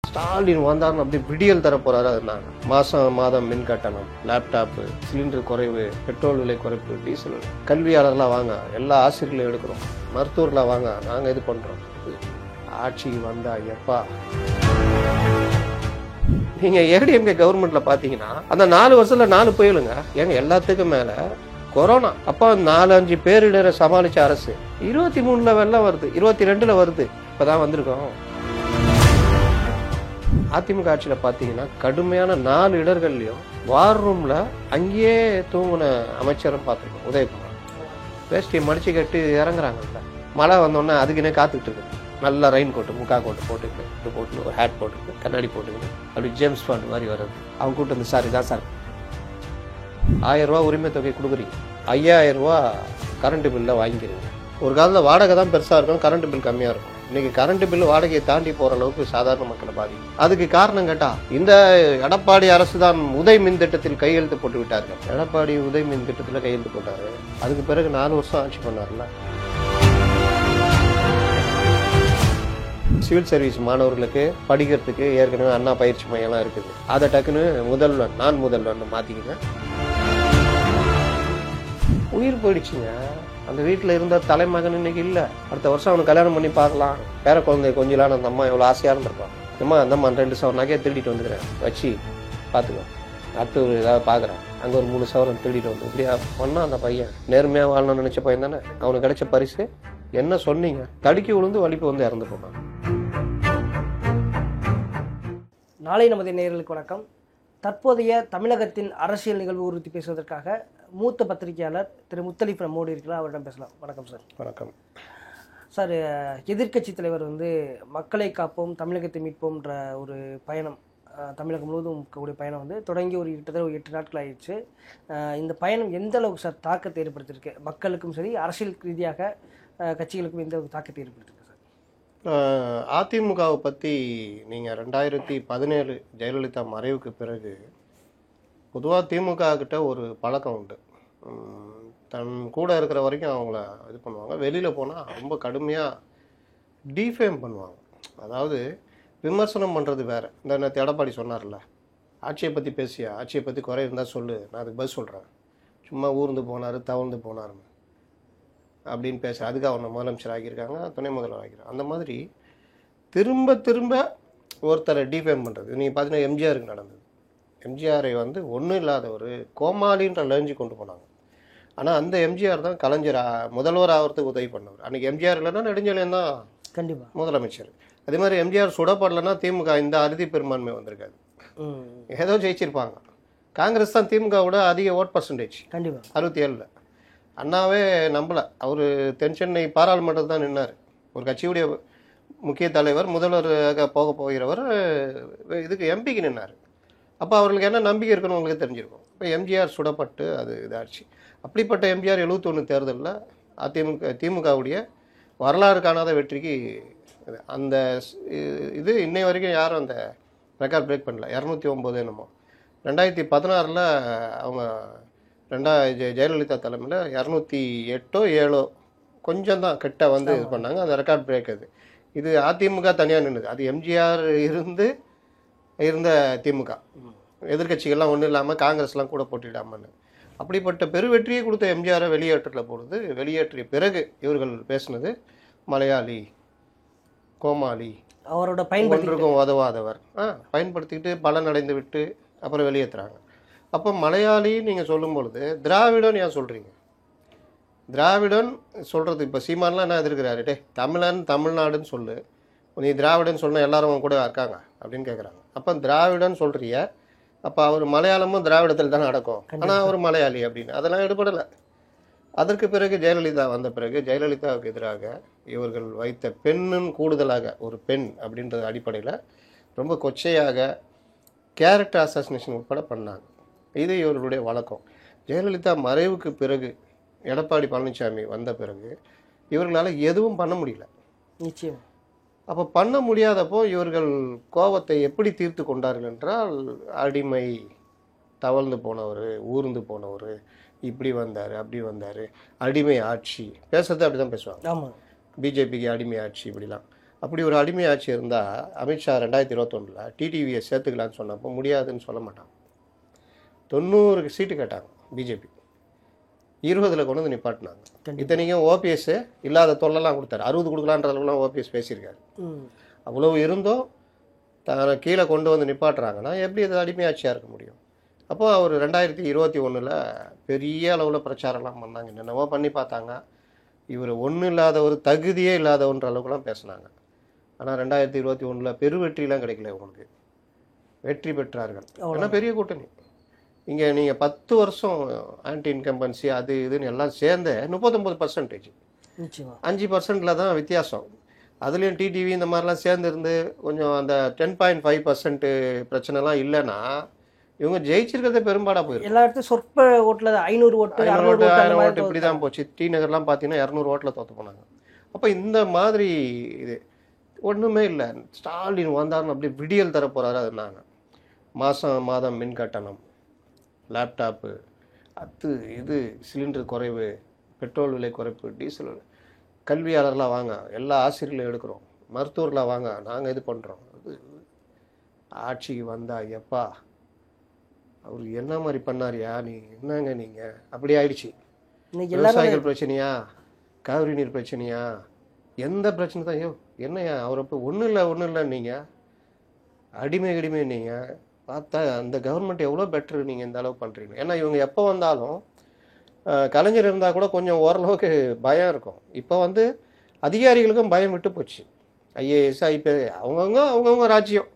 ஸ்டாலின் வந்தாருன்னு அப்படி விடியல் தர போறாரு. அது மாதம் மின் கட்டணம், லேப்டாப்பு, சிலிண்டர் குறைவு, பெட்ரோல் விலை குறைப்பு, டீசல், கல்வியாளர்லாம் வாங்க, எல்லா ஆசிரியர்களையும் எடுக்கிறோம், மருத்துவர்களாக வாங்க, நாங்கள் இது பண்றோம். ஆட்சிக்கு வந்தா எப்பா நீங்க ஏடிஎம்கே கவர்மெண்ட்ல பாத்தீங்கன்னா அந்த 4 வருஷத்துல 4 புயலுங்க. ஏங்க எல்லாத்துக்கும் மேல கொரோனா. அப்ப 4-5 பேரிடரை சமாளிச்ச அரசு 23ல வெள்ளம் வருது, 22ல வருது, இப்பதான் வந்திருக்கோம். அதிமுக ஆட்சியில பாத்தீங்கன்னா கடுமையான 4 இடர்கள்லயும் வார் ரூம்ல அங்கேயே தூங்குன அமைச்சரும் பார்த்துருக்கோம். உதயகுமார் வேஷ்டியை மடிச்சு கட்டி இறங்குறாங்கல்ல, மழை வந்தோடனே அதுக்குன்னே காத்துக்கிட்டு இருக்கு. நல்லா ரெயின் கோட்டு, முக்கா கோட்டு போட்டுக்கிட்டு, இது போட்டு ஒரு ஹேட் போட்டுக்கிட்டு, கண்ணாடி போட்டுக்கிட்டு, அப்படி ஜேம்ஸ் பாண்ட் மாதிரி வர்றது. அவங்க கூட்டு வந்து, சார் இதான் சார் 1000 ரூபா உரிமை தொகை கொடுக்குறீங்க, 5000 ரூபா கரண்ட் பில்ல வாங்கிக்கிறீங்க. ஒரு காலத்தில் வாடகை தான் பெருசாக இருக்கும், கரண்ட் பில் கம்மியாக இருக்கும். இன்னைக்கு கரண்ட் பில் வாடகையை தாண்டி போற அளவுக்கு சாதாரண மக்களை பாதிக்கும். அதுக்கு காரணம் கேட்டா இந்த எடப்பாடி அரசு தான் உதய் மின் திட்டத்தில் கையெழுத்து போட்டு விட்டார்கள். எடப்பாடி உதய் மின் திட்டத்தில் கையெழுத்து போட்டாரு. அதுக்கு பிறகு 4 வருஷம் ஆட்சி பண்ணார்ல. சிவில் சர்வீஸ் மாணவர்களுக்கு படிக்கிறதுக்கு ஏற்கனவே அண்ணா பயிற்சி மையம்லாம் இருக்குது. அதை டக்குன்னு நான் முதல்வன் மாத்திக்கிங்க. உயிர் போயிடுச்சுங்க. அந்த வீட்டில் இருந்த தலைமகன் இன்னைக்கு இல்லை. அடுத்த வருஷம் அவனுக்கு கல்யாணம் பண்ணி பார்க்கலாம். பேர குழந்தை கொஞ்சலாம் அந்த அம்மா எவ்வளோ ஆசையாக இருந்திருப்பான். அந்த அம்மா 2 சவரம் நகையை திருடிட்டு வந்துக்கிறேன், வச்சு பார்த்துக்கோ, அடுத்து ஏதாவது பார்க்குறான், அங்கே ஒரு 3 சவரம் திருடிட்டு வந்து இப்படியா பண்ணா அந்த பையன் நேர்மையாக வாழணும்னு நினச்ச பையன் தானே. அவனுக்கு கிடைச்ச பரிசு என்ன சொன்னீங்க? தடுக்கி விழுந்து வலிப்பு வந்து இறந்து போனான். நாளை நமது நேயர்களுக்கு வணக்கம். தற்போதைய தமிழகத்தின் அரசியல் நிகழ்வு குறித்து பேசுவதற்காக மூத்த பத்திரிகையாளர் திரு முத்தலீப் நம்மோடு இருக்கிறார். அவரிடம் பேசலாம். வணக்கம் சார். வணக்கம் சார். எதிர்க்கட்சி தலைவர் மக்களை காப்போம், தமிழகத்தை மீட்போம்ன்ற ஒரு பயணம், தமிழகம் முழுவதும் இருக்கக்கூடிய பயணம் தொடங்கி கிட்டத்தட்ட 8 நாட்கள் ஆயிடுச்சு. இந்த பயணம் எந்த அளவுக்கு சார் தாக்கத்தை ஏற்படுத்தியிருக்கு? மக்களுக்கும் சரி, அரசியல் ரீதியாக கட்சிகளுக்கும் எந்த அளவுக்கு தாக்கத்தை ஏற்படுத்தியிருக்கு சார்? அதிமுகவை பற்றி நீங்கள் 2017 ஜெயலலிதா மறைவுக்கு பிறகு பொதுவாக திமுக கிட்ட ஒரு பழக்கம் உண்டு. தன் கூட இருக்கிற வரைக்கும் அவங்கள இது பண்ணுவாங்க, வெளியில் போனால் ரொம்ப கடுமையாக டீஃபேம் பண்ணுவாங்க. அதாவது விமர்சனம் பண்ணுறது வேறு. இந்த நேற்று எடப்பாடி சொன்னார்ல, ஆட்சியை பற்றி பேசியா, ஆட்சியை பற்றி குறை இருந்தால் சொல்லு, நான் அதுக்கு பதில் சொல்கிறேன், சும்மா ஊர்ந்து போனார் தவழ்ந்து போனார்னு அப்படின்னு பேச, அதுக்கு அவனை முதலமைச்சர் ஆகியிருக்காங்க, துணை முதல்வர் ஆகியிருக்காங்க. அந்த மாதிரி திரும்ப திரும்ப ஒருத்தரை டிஃபேம் பண்ணுறது. நீங்கள் பார்த்தீங்கன்னா எம்ஜிஆருக்கு நடந்தது. எம்ஜிஆரை ஒன்றும் இல்லாத ஒரு கோமாளின்ற லேஞ்சு கொண்டு போனாங்க. ஆனால் அந்த எம்ஜிஆர் தான் கலைஞர் முதல்வர் ஆகிறதுக்கு உதவி பண்ணவர். அன்றைக்கி எம்ஜிஆர் இல்லைன்னா நெடுஞ்செழியன் தான் கண்டிப்பாக முதலமைச்சர். அதே மாதிரி எம்ஜிஆர் சுடப்படலைன்னா திமுக இந்த அறுதி பெரும்பான்மை வந்திருக்காது, ஏதோ ஜெயிச்சிருப்பாங்க. காங்கிரஸ் தான் திமுகவோட அதிக ஓட் பர்சன்டேஜ், கண்டிப்பாக 67. அண்ணாவே நம்பலை. அவர் தென் சென்னை பாராளுமன்றத்தில் தான் நின்னார். ஒரு கட்சியுடைய முக்கிய தலைவர், முதல்வராக போகிறவர் இதுக்கு எம்பிக்கு நின்னார். அப்போ அவர்களுக்கு என்ன நம்பிக்கை இருக்குன்னு உங்களுக்கு தெரிஞ்சிருக்கும். இப்போ எம்ஜிஆர் சுடப்பட்டு அது இதாச்சு. அப்படிப்பட்ட எம்ஜிஆர் 71 தேர்தலில் திமுகவுடைய வரலாறு காணாத வெற்றிக்கு அந்த இது இன்னை வரைக்கும் யாரும் அந்த ரெக்கார்ட் பிரேக் பண்ணல. 209 என்னமோ 2016 அவங்க ஜெயலலிதா தலைமையில் 208ஓ 7ஓ கொஞ்சம் தான் கிட்ட இது பண்ணாங்க. அந்த ரெக்கார்ட் பிரேக் இது அதிமுக தனியாக நின்றுது. அது எம்ஜிஆர் இருந்த திமுக, எதிர்கட்சிகள்லாம் ஒன்றும் இல்லாமல் காங்கிரஸ்லாம் கூட போட்டிடாமன்னு. அப்படிப்பட்ட பெருவெற்றியை கொடுத்த எம்ஜிஆரை வெளியேற்றிய பிறகு இவர்கள் பேசுனது மலையாளி, கோமாளி, அவரோட ஒன்றுக்கும் உதவாதவர், பயன்படுத்திக்கிட்டு பலன் அடைந்து விட்டு அப்புறம் வெளியேற்றுறாங்க. அப்போ மலையாளி நீங்கள் சொல்லும் பொழுது திராவிடன் ஏன் சொல்கிறீங்க? திராவிடன் சொல்கிறது இப்போ சீமான்லாம் என்ன எதிர்க்கிறாரு? தமிழன் தமிழ்நாடுன்னு சொல்லு, நீ திராவிடன் சொன்ன எல்லாரும் கூட இருக்காங்க அப்படின்னு கேட்குறாங்க. அப்போ திராவிடன் சொல்கிறிய, அப்போ அவர் மலையாளமும் திராவிடத்தில் தானே நடக்கும், ஆனால் அவர் மலையாளி அப்படின்னு அதெல்லாம் எடுபடலை. அதற்கு பிறகு ஜெயலலிதா வந்த பிறகு ஜெயலலிதாவுக்கு எதிராக இவர்கள் வைத்த பெண்ணும் கூடுதலாக ஒரு பெண் அப்படின்ற அடிப்படையில் ரொம்ப கொச்சையாக கேரக்டர் அசாசினேஷன் உட்பட பண்ணாங்க. இது இவர்களுடைய வழக்கம். ஜெயலலிதா மறைவுக்கு பிறகு எடப்பாடி பழனிசாமி வந்த பிறகு இவர்களால் எதுவும் பண்ண முடியல. நிச்சயம். அப்போ பண்ண முடியாதப்போ இவர்கள் கோபத்தை எப்படி தீர்த்து கொண்டார்கள் என்றால், அடிமை, தவழ்ந்து போனவர், ஊர்ந்து போனவர், இப்படி வந்தார் அப்படி வந்தார், அடிமை ஆட்சி பேசுறது அப்படி தான் பேசுவாங்க. ஆமாம், பிஜேபிக்கு அடிமை ஆட்சி இப்படிலாம். அப்படி ஒரு அடிமை ஆட்சி இருந்தால் அமித்ஷா 2021 டிடிவியை சேர்த்துக்கலான்னு சொன்னப்போ முடியாதுன்னு சொல்ல மாட்டான். 90 சீட்டு கேட்டாங்க பிஜேபி, 20 கொண்டு வந்து நிப்பாட்டினாங்க. இத்தனைக்கும் ஓபிஎஸ் இல்லாத தொல்லலாம் கொடுத்தாரு. 60 கொடுக்கலான்ற அளவுலாம் ஓபிஎஸ் பேசியிருக்காரு. அவ்வளவு இருந்தும் தன்னை கீழே கொண்டு வந்து நிப்பாட்டுறாங்கன்னா எப்படி அது அடிமையாட்சியாக இருக்க முடியும்? அப்போ அவர் 2021 பெரிய அளவில் பிரச்சாரம்லாம் பண்ணாங்க, என்னென்னவோ பண்ணி பார்த்தாங்க. இவர் ஒன்றும் இல்லாதவர், தகுதியே இல்லாதவன்ற அளவுக்குலாம் பேசினாங்க. ஆனால் 2021 பெருவெற்றிலாம் கிடைக்கல உங்களுக்கு. வெற்றி பெற்றார்கள். ஏன்னா பெரிய கூட்டணி. இங்கே நீங்கள் 10 வருஷம் ஆன்டி இன்கம்பன்சி அது இதுன்னு எல்லாம் சேர்ந்து 39%, 5% தான் வித்தியாசம். அதுலேயும் டிடிவி இந்த மாதிரிலாம் சேர்ந்துருந்து கொஞ்சம் அந்த 10.5% பிரச்சனைலாம் இல்லைன்னா இவங்க ஜெயிச்சிருக்கிறதே பெரும்பாடாக போயிடும். எல்லா இடத்துலையும் சொற்ப ஓட்டில் 500 ஓட்டு 1000 ஓட்டு இப்படி தான் போச்சு. டி நகர்லாம் பார்த்தீங்கன்னா 200 ஓட்டில் தோற்று போனாங்க. அப்போ இந்த மாதிரி இது ஒன்றுமே இல்லை. ஸ்டாலின் வந்தாருன்னு அப்படி விடியல் தர போகிறாரு. அது நாங்கள் மாதம் மின் கட்டணம், லேப்டாப்பு, அது இது சிலிண்டர் குறைவு, பெட்ரோல் விலை குறைப்பு, டீசல் விலை, கல்வியாளர்லாம் வாங்க, எல்லா ஆசிரியர்களும் எடுக்கிறோம், மருத்துவர்களாக வாங்க, நாங்கள் இது பண்ணுறோம். அது ஆட்சிக்கு வந்தா எப்பா அவர் என்ன மாதிரி பண்ணாரியா, நீ என்னங்க நீங்கள் அப்படி ஆயிடுச்சு. விவசாயிகள் பிரச்சனையா, காவிரி நீர் பிரச்சனையா, எந்த பிரச்சனை தான்? ஐயோ என்னையா அவரை போய் ஒன்றும் இல்லை நீங்கள் அடிமை நீங்கள் பார்த்தா அந்த கவர்மெண்ட் எவ்வளோ பெட்ரு, நீங்கள் இந்த அளவு பண்ணுறீங்க. ஏன்னா இவங்க எப்போ வந்தாலும் கலைஞர் இருந்தால் கூட கொஞ்சம் ஓரளவுக்கு பயம் இருக்கும். இப்போ வந்து அதிகாரிகளுக்கும் பயம் விட்டு போச்சு. ஐஏஎஸ் ஐபிஎஸ் அவங்கவுங்க ராஜ்யம்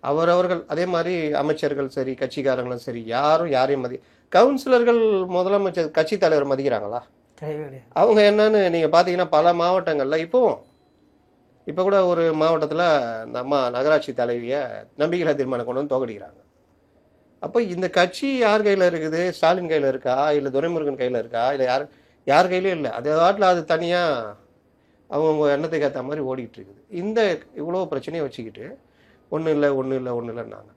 அவரவர்கள். அதே மாதிரி அமைச்சர்கள் சரி, கட்சிக்காரங்களும் சரி, யாரையும் கவுன்சிலர்கள் முதலமைச்சர் கட்சி தலைவர் மதிக்கிறாங்களா? அவங்க என்னன்னு நீங்கள் பார்த்தீங்கன்னா பல மாவட்டங்களில் இப்போ கூட ஒரு மாவட்டத்தில் இந்த அம்மா நகராட்சி தலைவியை நம்பிக்கையில்லா தீர்மானம் கொண்டு வந்து தோக்கடிக்கிறாங்க. அப்போ இந்த கட்சி யார் கையில் இருக்குது? ஸ்டாலின் கையில் இருக்கா, இல்லை துரைமுருகன் கையில் இருக்கா, இல்லை யார் கையிலும் இல்லை. அதே வாட்டில் அது தனியாக அவங்க எண்ணத்துக்கு ஏற்ற மாதிரி ஓடிக்கிட்டு இருக்குது. இந்த இவ்வளோ பிரச்சனையை வச்சுக்கிட்டு ஒன்றும் இல்லைன்னாங்க.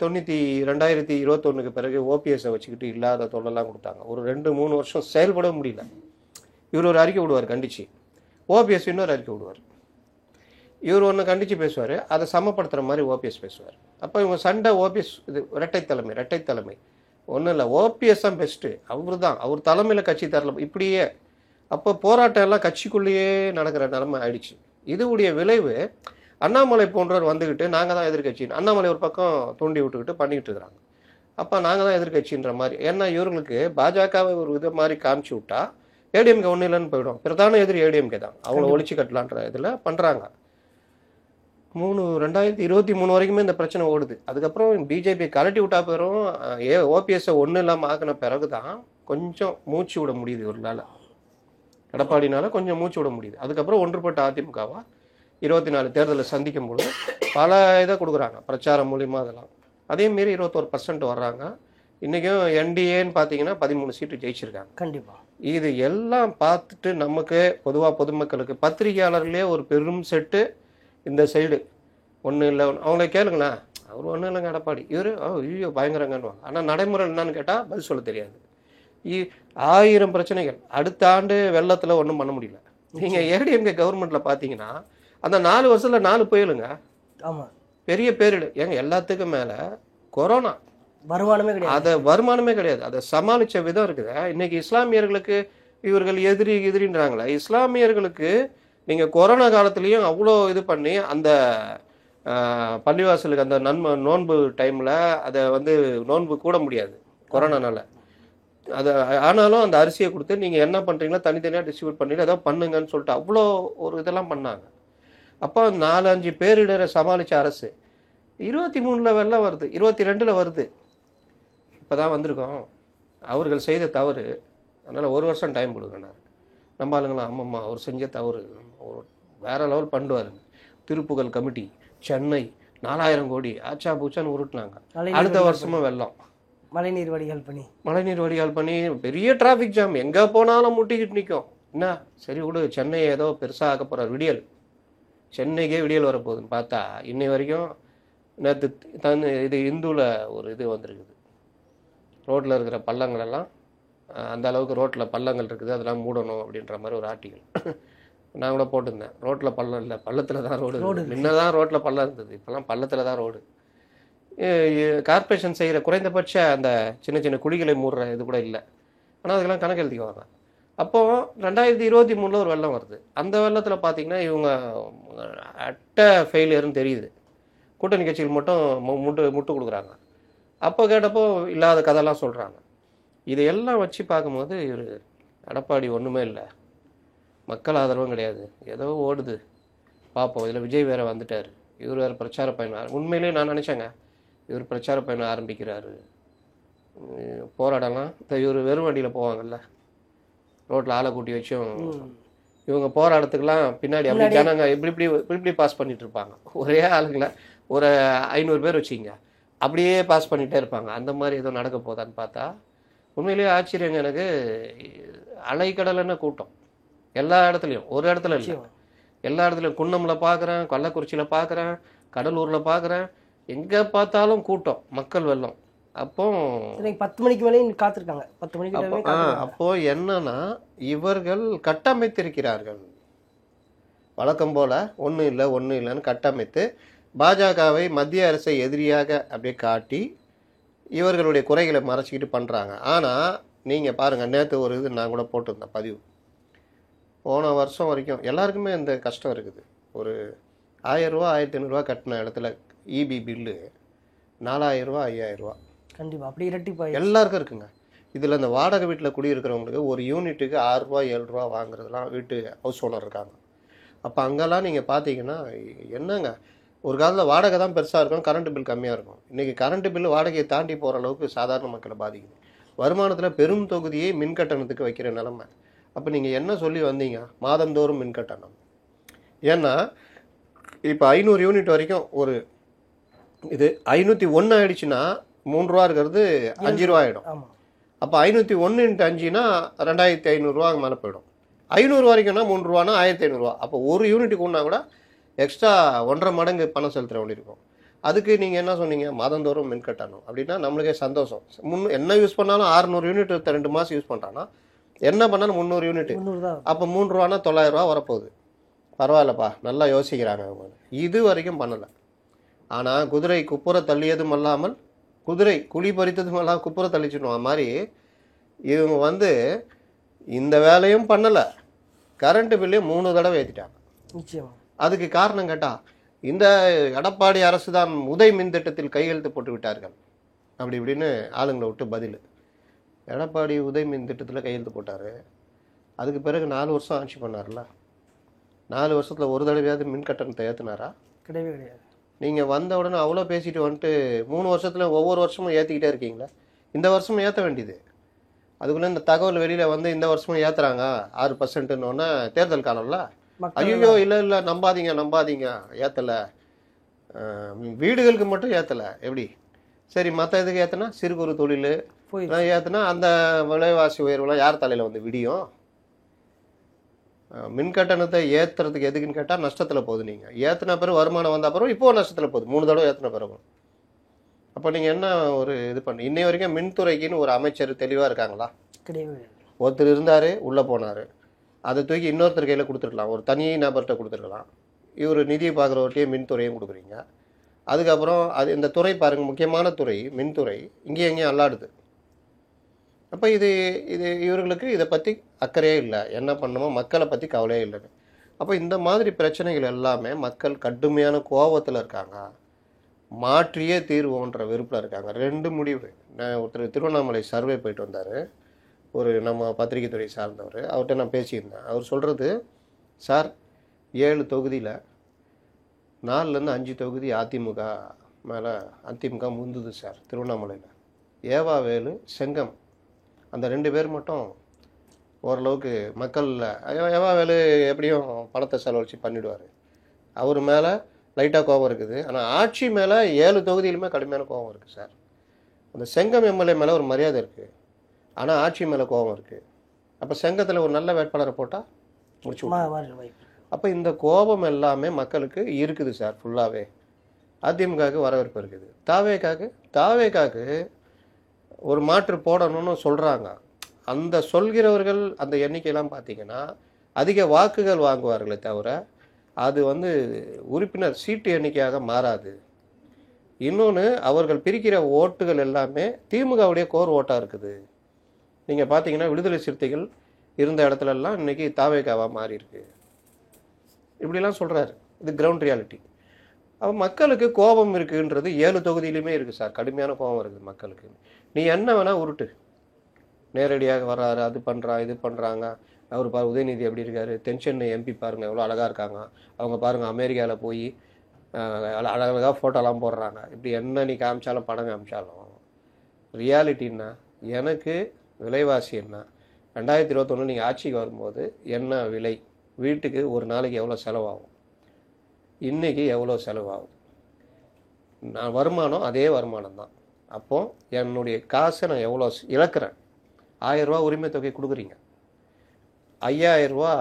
2021 பிறகு ஓபிஎஸ்ஸை வச்சுக்கிட்டு இல்லாத தொல்லலாம் கொடுத்தாங்க. ஒரு 2-3 வருஷம் செயல்பட முடியல. இவர் ஒரு அறிக்கை விடுவார் கண்டிச்சு, ஓபிஎஸ் இன்னொரு அறிக்கை விடுவார். இவர் ஒன்று கண்டித்து பேசுவார், அதை சமப்படுத்துகிற மாதிரி ஓபிஎஸ் பேசுவார். அப்போ இவங்க சண்டை ஓபிஎஸ் இது இரட்டை தலைமை ஒன்றும் இல்லை, ஓபிஎஸ் தான் பெஸ்ட்டு, அவர் தலைமையில் கட்சி தரல இப்படியே. அப்போ போராட்டம் எல்லாம் கட்சிக்குள்ளேயே நடக்கிற நிலைமை ஆயிடுச்சு. இதுவுடைய விளைவு அண்ணாமலை போன்றவர் வந்துக்கிட்டு நாங்கள் தான் எதிர்கட்சின்னு அண்ணாமலை ஒரு பக்கம் தூண்டி விட்டுக்கிட்டு பண்ணிக்கிட்டு இருக்கிறாங்க. அப்போ நாங்கள் தான் எதிர்கட்சின்ற மாதிரி. ஏன்னா இவர்களுக்கு பாஜகவை ஒரு இது மாதிரி காமிச்சு விட்டா ஏடிஎம்கே ஒன்றும் இல்லைன்னு போயிடும். பிரதான எதிரி ஏடிஎம்கே தான். அவங்கள ஒழிச்சு கட்டலான்ற இதில் பண்ணுறாங்க. 2023 வரைக்குமே இந்த பிரச்சனை ஓடுது. அதுக்கப்புறம் பிஜேபி கலட்டி விட்டா போயிடும். ஓபிஎஸ்ஸை ஒன்றும் இல்லாமல் ஆக்கின பிறகு தான் கொஞ்சம் மூச்சு விட முடியுது இவர்களால். எடப்பாடினால கொஞ்சம் மூச்சு விட முடியுது. அதுக்கப்புறம் ஒன்றுபட்ட அதிமுகவா 24 தேர்தலை சந்திக்கும் பொழுது பல இதை கொடுக்குறாங்க பிரச்சாரம் மூலியமாக. அதெல்லாம் அதே மாரி 21% வர்றாங்க. இன்றைக்கும் என்டிஏன்னு பார்த்தீங்கன்னா 13 சீட்டு ஜெயிச்சிருக்காங்க. கண்டிப்பாக இது எல்லாம் பார்த்துட்டு நமக்கு பொதுவாக பொதுமக்களுக்கு பத்திரிகையாளர்களே ஒரு பெரும் செட்டு இந்த சைடு ஒன்றும் இல்லை. அவங்கள கேளுங்களேன், அவர் ஒன்றும் இல்லைங்க எடப்பாடி, இவர் ஐயோ பயங்கரங்கன்னுவாங்க. ஆனால் நடைமுறை என்னன்னு கேட்டால் பதில் சொல்ல தெரியாது. 1000 பிரச்சனைகள். அடுத்த ஆண்டு வெள்ளத்தில் ஒன்றும் பண்ண முடியல. நீங்கள் ஏடிஎம்கே கவர்மெண்ட்டில் பார்த்தீங்கன்னா அந்த 4 வருஷத்தில் 4 புயலுங்க. ஆமாம், பெரிய பேரிடு. ஏங்க எல்லாத்துக்கும் மேலே கொரோனா, வருமானமே கிடையாது. அதை சமாளித்த விதம் இருக்குது. இன்னைக்கு இஸ்லாமியர்களுக்கு இவர்கள் எதிரின்றாங்களே, இஸ்லாமியர்களுக்கு நீங்கள் கொரோனா காலத்துலேயும் அவ்வளோ இது பண்ணி அந்த பள்ளிவாசலுக்கு அந்த நோன்பு டைமில் அதை வந்து நோன்பு கூட முடியாது கொரோனானால. அதை ஆனாலும் அந்த அரிசியை கொடுத்து நீங்கள் என்ன பண்ணுறீங்களோ தனித்தனியாக டிஸ்ட்ரிபியூட் பண்ணிட்டு ஏதோ பண்ணுங்கன்னு சொல்லிட்டு அவ்வளோ ஒரு இதெல்லாம் பண்ணாங்க. அப்போ 4-5 பேரிடரை சமாளித்த அரசு 23 வெள்ளம் வருது, 22 வருது. இப்போ தான் வந்திருக்கோம். அவர்கள் செய்த தவறு, அதனால் 1 வருஷம் டைம் கொடுங்கண்ணார். நம்ம ஆளுங்களாம் ஆமாம்மா அவர் செஞ்ச தவறு வேற லெவல் பண்ணுவார். திருப்புகழ் கமிட்டி சென்னை 4000 கோடி ஆச்சா பூச்சான்னு உருட்டினாங்க. அடுத்த வருஷமும் வெள்ளம், மழைநீர் வடிகால் பண்ணி பெரிய டிராஃபிக் ஜாம், எங்கே போனாலும் முட்டிக்கிட்டு நிற்கும். என்ன சரி விடு, சென்னை ஏதோ பெருசாக ஆக்க போகிறார், விடியல் சென்னைக்கே விடியல் வரப்போகுதுன்னு பார்த்தா இன்னை வரைக்கும் நேற்று இது இந்துவில் ஒரு இது வந்திருக்குது. ரோட்டில் இருக்கிற பள்ளங்களெல்லாம் அந்த அளவுக்கு ரோட்டில் பள்ளங்கள் இருக்குது, அதெல்லாம் மூடணும் அப்படின்ற மாதிரி ஒரு ஆர்டிகல். நான் கூட போட்டிருந்தேன், ரோட்டில் பள்ளம் இல்லை, பள்ளத்தில் தான் ரோடு. ரோடு முன்ன தான் ரோட்டில் பள்ளம் இருந்தது, இப்போல்லாம் பள்ளத்தில் தான் ரோடு. கார்ப்பரேஷன் செய்கிற குறைந்தபட்ச அந்த சின்ன சின்ன குழிகளை மூடுற இது கூட இல்லை. ஆனால் அதுக்கெல்லாம் கணக்கு எழுதிக்குவாங்க. அப்போது 2023 ஒரு வெள்ளம் வருது. அந்த வெள்ளத்தில் பார்த்தீங்கன்னா இவங்க அட்ட ஃபெயிலியர்னு தெரியுது. கூட்டணி கட்சிகள் மட்டும் முட்டு கொடுக்குறாங்க. அப்போ கேட்டப்போ இல்லாத கதையெல்லாம் சொல்கிறாங்க. இதையெல்லாம் வச்சு பார்க்கும்போது இவர் எடப்பாடி ஒன்றுமே இல்லை, மக்கள் ஆதரவும் கிடையாது, ஏதோ ஓடுது பார்ப்போம். இதில் விஜய் வேறு வந்துட்டார், இவர் வேறு பிரச்சார பயணம். உண்மையிலேயே நான் நினச்சேங்க, இவர் பிரச்சார பயணம் ஆரம்பிக்கிறாரு, போராடலாம். இவர் வெறும் வண்டியில் போவாங்கல்ல, ரோட்டில் ஆளை கூட்டி வச்சும் இவங்க போராட்டத்துக்கெல்லாம் பின்னாடி அப்படி ஜனங்க இப்படி பாஸ் பண்ணிட்டு இருப்பாங்க. ஒரே ஆளுங்களை ஒரு 500 பேர் வச்சிங்க, அப்படியே பாஸ் பண்ணிகிட்டே இருப்பாங்க. அந்த மாதிரி ஏதோ நடக்க போதான்னு பார்த்தா உண்மையிலேயே ஆச்சரியங்க எனக்கு. அலைக்கடலைன்னு கூட்டம் எல்லா இடத்துலையும், ஒரு இடத்துல இல்லை, எல்லா இடத்துலையும். குன்னமில் பார்க்குறேன், கள்ளக்குறிச்சியில் பார்க்குறேன், கடலூரில் பார்க்குறேன், எங்கே பார்த்தாலும் கூட்டம், மக்கள் வெள்ளம். அப்போ 10 மணிக்கு மேலே காத்திருக்காங்க. 10 மணிக்கு அப்போ என்னன்னா இவர்கள் கட்டமைத்திருக்கிறார்கள். வழக்கம் போல ஒன்றும் இல்லைன்னு கட்டமைத்து பாஜகவை மத்திய அரசை எதிரியாக அப்படியே காட்டி இவர்களுடைய குறைகளை மறைச்சிக்கிட்டு பண்ணுறாங்க. ஆனால் நீங்கள் பாருங்கள், நேற்று ஒரு இது நான் கூட போட்டிருந்தேன் பதிவு. போன வருஷம் வரைக்கும் எல்லாருக்குமே இந்த கஷ்டம் இருக்குது. ஒரு 1000 ரூபா 1500 கட்டின இடத்துல இபி பில்லு 4000 ரூபா 5000 ரூபா கண்டிப்பாக அப்படி இரட்டிப்பாக எல்லாருக்கும் இருக்குங்க. இதில் இந்த வாடகை வீட்டில் குடியிருக்கிறவங்களுக்கு ஒரு யூனிட்டுக்கு 6 ரூபா 7 ரூபா வாங்குறதுலாம் வீட்டு ஹவுஸ் ஓனர் இருக்காங்க. அப்போ அங்கெல்லாம் நீங்கள் பார்த்தீங்கன்னா என்னங்க, ஒரு காலத்தில் வாடகை தான் பெருசாக இருக்கும், கரண்ட் பில் கம்மியாக இருக்கும். இன்றைக்கி கரண்ட் பில் வாடகையை தாண்டி போகிற அளவுக்கு சாதாரண மக்களை பாதிக்குது. வருமானத்தில் பெரும் தொகுதியை மின் கட்டணத்துக்கு வைக்கிற நிலைமை. அப்போ நீங்கள் என்ன சொல்லி வந்தீங்க, மாதந்தோறும் மின் கட்டணம்? ஏன்னா இப்போ 500 யூனிட் வரைக்கும் ஒரு இது 501 ஆயிடுச்சுன்னா 3 ரூபா இருக்கிறது 5 ரூபா ஆகிடும். அப்போ 501 × 5னா 2500 ரூபா மேலே போயிடும். 500 வரைக்கும்னா 3 ரூபானா 1500 ரூபா. அப்போ ஒரு யூனிட்டுக்கு ஒன்றா கூட எக்ஸ்ட்ரா 1.5 மடங்கு பணம் செலுத்துகிற வேண்டி இருக்கும். அதுக்கு நீங்கள் என்ன சொன்னீங்க, மாதந்தோறும் மின் கட்டணம் அப்படின்னா நம்மளுக்கே சந்தோஷம். என்ன யூஸ் பண்ணாலும் 600 யூனிட் 2 மாதம் யூஸ் பண்ணுறான்னா என்ன பண்ணாலும் 300 யூனிட். அப்போ 3 ரூபானா 900 ரூபா வரப்போகுது. பரவாயில்லப்பா, நல்லா யோசிக்கிறாங்க அவங்க. இது வரைக்கும் பண்ணலை. ஆனால் குதிரை குப்புற தள்ளியதும் அல்லாமல் குதிரை குழி பறித்ததும் எல்லாம் குப்புற தள்ளிச்சிடுவோம் மாதிரி இவங்க இந்த வேலையும் பண்ணலை, கரண்ட் பில்லையும் 3 தடவை ஏற்றிட்டாங்க. நிச்சயமா அதுக்கு காரணம் கேட்டால் இந்த எடப்பாடி அரசு தான் உதய் மின் திட்டத்தில் கையெழுத்து போட்டு விட்டார்கள் அப்படி இப்படின்னு ஆளுங்களை விட்டு பதில். எடப்பாடி உதய் மின் திட்டத்தில் கையெழுத்து போட்டார். அதுக்கு பிறகு 4 வருஷம் ஆட்சி பண்ணார்ல, 4 வருஷத்தில் ஒரு தடவையாவது மின் கட்டணத்தை ஏற்றுனாரா? கிடையவே கிடையாது. நீங்கள் வந்த உடனே அவ்வளோ பேசிட்டு 3 வருஷத்தில் ஒவ்வொரு வருஷமும் ஏற்றிக்கிட்டே இருக்கீங்களா? இந்த வருஷமும் ஏற்ற வேண்டியது. அதுக்குள்ளே இந்த தகவல் வெளியில் இந்த வருஷமும் ஏற்றுறாங்க 6%ன்னு தேர்தல் காலம்ல. ஐயோ இல்லை நம்பாதீங்க ஏற்றலை, வீடுகளுக்கு மட்டும் ஏற்றலை எப்படி? சரி, மற்ற இதுக்கு ஏற்றினா சிறு குறு தொழில் ஏற்றினா அந்த விலைவாசி உயர்வுலாம் யார் தலையில் விடியும்? மின் கட்டணத்தை ஏற்றுறதுக்கு எதுக்குன்னு கேட்டால் நஷ்டத்தில் போகுது. நீங்கள் ஏற்றின பிறகு வருமானம் வந்த பிறகு இப்போது நஷ்டத்தில் போகுது, 3 தடவை ஏற்றின பிறகு. அப்போ நீங்கள் என்ன ஒரு இது பண்ணி இன்னை வரைக்கும் மின்துறைக்குன்னு ஒரு அமைச்சர் தெளிவாக இருக்காங்களா? கிடையாது. ஒருத்தர் இருந்தார், உள்ளே போனார், அதை தூக்கி இன்னொருத்தர் கையில் கொடுத்துருக்கலாம், ஒரு தனி நபர்கிட்ட கொடுத்துருக்கலாம். இவர் நிதியை பார்க்குறவர்கிட்டயே மின்துறையும் கொடுக்குறீங்க. அதுக்கப்புறம் இந்த துறை பாருங்கள், முக்கியமான துறை மின்துறை எங்கேயும் அல்லாடுது. அப்போ இது இவர்களுக்கு இதை பற்றி அக்கறையே இல்லை, என்ன பண்ணணுமோ மக்களை பற்றி கவலையே இல்லைன்னு. அப்போ இந்த மாதிரி பிரச்சனைகள் எல்லாமே மக்கள் கடுமையான கோபத்தில் இருக்காங்க, மாற்றியே தீர்வோன்ற வெறுப்பில் இருக்காங்க. 2 முடிவு. ஒருத்தர் திருவண்ணாமலை சர்வே போயிட்டு வந்தார், ஒரு நம்ம பத்திரிகை துறை சார்ந்தவர், அவர்கிட்ட நான் பேசியிருந்தேன். அவர் சொல்கிறது, சார் 7 தொகுதியில் 4லேருந்து 5 தொகுதி அதிமுக மேலே அதிமுக முந்துது சார். திருவண்ணாமலையில் ஏவாவேலு செங்கம் அந்த 2 பேர் மட்டும் ஓரளவுக்கு மக்களில், ஏவாவேலு எப்படியும் பணத்தை செலவழித்து பண்ணிவிடுவார், அவர் மேலே லைட்டாக கோபம் இருக்குது. ஆனால் ஆட்சி மேலே 7 தொகுதியிலுமே கடுமையான கோபம் இருக்குது சார். அந்த செங்கம் எம்எல்ஏ மேலே ஒரு மரியாதை இருக்குது, ஆனால் ஆட்சி மேலே கோபம் இருக்குது. அப்போ செங்கத்தில் ஒரு நல்ல வேட்பாளரை போட்டால் முடிச்சு. அப்போ இந்த கோபம் எல்லாமே மக்களுக்கு இருக்குது சார் ஃபுல்லாகவே. அதிமுகவுக்கு வரவேற்பு இருக்குது. தாவேக்காக்கு ஒரு மாற்று போடணும்னு சொல்கிறாங்க. அந்த சொல்கிறவர்கள் அந்த எண்ணிக்கையெல்லாம் பார்த்தீங்கன்னா அதிக வாக்குகள் வாங்குவார்களே தவிர அது வந்து உறுப்பினர் சீட்டு எண்ணிக்கையாக மாறாது. இன்னொன்று, அவர்கள் பிரிக்கிற ஓட்டுகள் எல்லாமே திமுகவுடைய கோர் ஓட்டாக இருக்குது. நீங்கள் பார்த்தீங்கன்னா விடுதலை சிறுத்தைகள் இருந்த இடத்துலலாம் இன்னைக்கு தாவேகாவாக மாறி இருக்கு. இப்படிலாம் சொல்கிறாரு. இது கிரவுண்ட் ரியாலிட்டி. அப்போ மக்களுக்கு கோபம் இருக்குன்றது 7 தொகுதியிலுமே இருக்குது சார். கடுமையான கோபம் இருக்குது மக்களுக்கு. நீ என்ன வேணால் உருட்டு, நேரடியாக வர்றாரு, அது பண்ணுறான், இது பண்ணுறாங்க. அவர் உதயநிதி எப்படி இருக்காரு, தென்சென்னை எம்பி பாருங்கள் எவ்வளோ அழகாக இருக்காங்க, அவங்க பாருங்கள் அமெரிக்காவில் போய் அழகழகாக ஃபோட்டோலாம் போடுறாங்க. இப்படி என்ன நீ காமிச்சாலும் படம் காமிச்சாலும் ரியாலிட்டின்னா எனக்கு விலைவாசி என்ன, 2021 நீங்கள் ஆட்சிக்கு வரும்போது என்ன விலை, வீட்டுக்கு ஒரு நாளைக்கு எவ்வளோ செலவாகும், இன்றைக்கி எவ்வளோ செலவாகும், நான் வருமானம் அதே வருமானம் தான். அப்போது என்னுடைய காசை நான் எவ்வளோ இழக்கிறேன். 1000 ரூபா உரிமை தொகை கொடுக்குறீங்க, 5000 ரூபா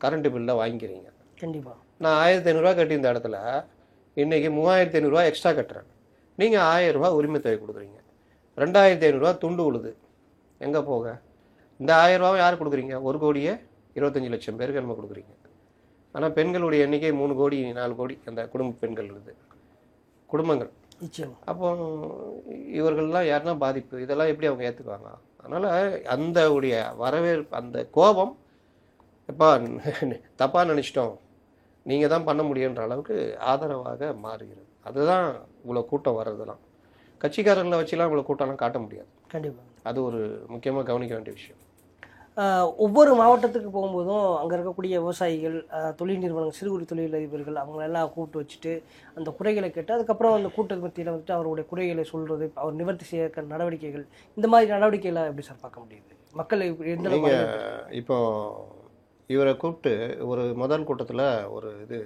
கரண்ட்டு பில்லில் வாங்கிக்கிறீங்க. கண்டிப்பாக நான் 1500 ரூபா கட்டி இந்த இடத்துல இன்றைக்கி 3500 ரூபா எக்ஸ்ட்ரா கட்டுறேன். நீங்கள் 1000 ரூபா உரிமை தொகை கொடுக்குறீங்க, 2500 ரூபா துண்டு உழுது. எங்கே போக? இந்த 1000 ரூபாவை யார் கொடுக்குறீங்க? 1,25,00,000 பேருக்கு நம்ம கொடுக்குறீங்க. ஆனால் பெண்களுடைய எண்ணிக்கை 3 கோடி 4 கோடி அந்த குடும்ப பெண்கள் இருக்குது, குடும்பங்கள். நிச்சயம். அப்போ இவர்கள்லாம் யாருன்னா பாதிப்பு, இதெல்லாம் எப்படி அவங்க ஏற்றுக்குவாங்க? அதனால் அந்த உடைய வரவேற்பு, அந்த கோபம், எப்பா தப்பாக நினச்சிட்டோம், நீங்கள் தான் பண்ண முடியுன்ற அளவுக்கு ஆதரவாக மாறுகிறது. அதுதான் இவ்வளோ கூட்டம் வர்றதுலாம். கட்சிக்காரர்களை வச்சுலாம் இவ்வளோ கூட்டம்லாம் காட்ட முடியாது. கண்டிப்பாக அது ஒரு முக்கியமாக கவனிக்க வேண்டிய விஷயம். ஒவ்வொரு மாவட்டத்துக்கு போகும்போதும் அங்கே இருக்கக்கூடிய விவசாயிகள், தொழில் நிறுவனங்கள், சிறு குறு தொழிலதிபர்கள் அவங்களெல்லாம் கூப்பிட்டு வச்சுட்டு அந்த குறைகளை கேட்டு அதுக்கப்புறம் அந்த கூட்டத்து மத்தியில் வந்துட்டு அவருடைய குறைகளை சொல்கிறது, அவர் நிவர்த்தி செய்ய நடவடிக்கைகள், இந்த மாதிரி நடவடிக்கைகள்லாம் எப்படி சார் பார்க்க முடியுது? மக்கள் எந்த நீங்கள் இப்போ இவரை கூப்பிட்டு ஒரு முதல் கூட்டத்தில் ஒரு இது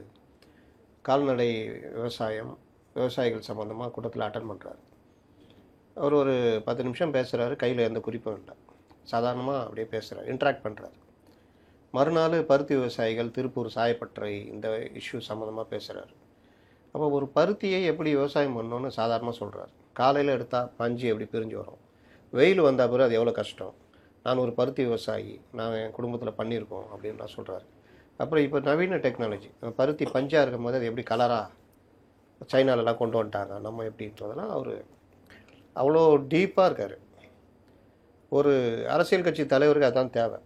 கால்நடை விவசாயிகள் சம்மந்தமாக கூட்டத்தில் அட்டன் பண்ணுறாரு. அவர் ஒரு 10 நிமிஷம் பேசுகிறாரு, கையில் எந்த குறிப்பும் இல்லை, சாதாரணமாக அப்படியே பேசுகிறார், இன்ட்ராக்ட் பண்ணுறாரு. மறுநாள் பருத்தி விவசாயிகள் திருப்பூர் சாயப்பட்டறை இந்த இஷ்யூ சம்மந்தமாக பேசுகிறாரு. அப்போ ஒரு பருத்தியை எப்படி விவசாயம் பண்ணணும்னு சாதாரணமாக சொல்கிறார். காலையில் எடுத்தால் பஞ்சு எப்படி பிரிஞ்சு வரும், வெயில் வந்தால் பிறகு அது எவ்வளோ கஷ்டம், நான் ஒரு பருத்தி விவசாயி, நான் என் குடும்பத்தில் பண்ணியிருக்கோம் அப்படின்னு நான் சொல்கிறாரு. அப்புறம் இப்போ நவீன டெக்னாலஜி, பருத்தி பஞ்சாக இருக்கும் போது அது எப்படி கலராக சைனாலெலாம் கொண்டு வந்துட்டாங்க, நம்ம எப்படின்றதெல்லாம் அவர் அவ்வளோ டீப்பாக இருக்கார். ஒரு அரசியல் கட்சி தலைவருக்கு அதுதான் தேவை.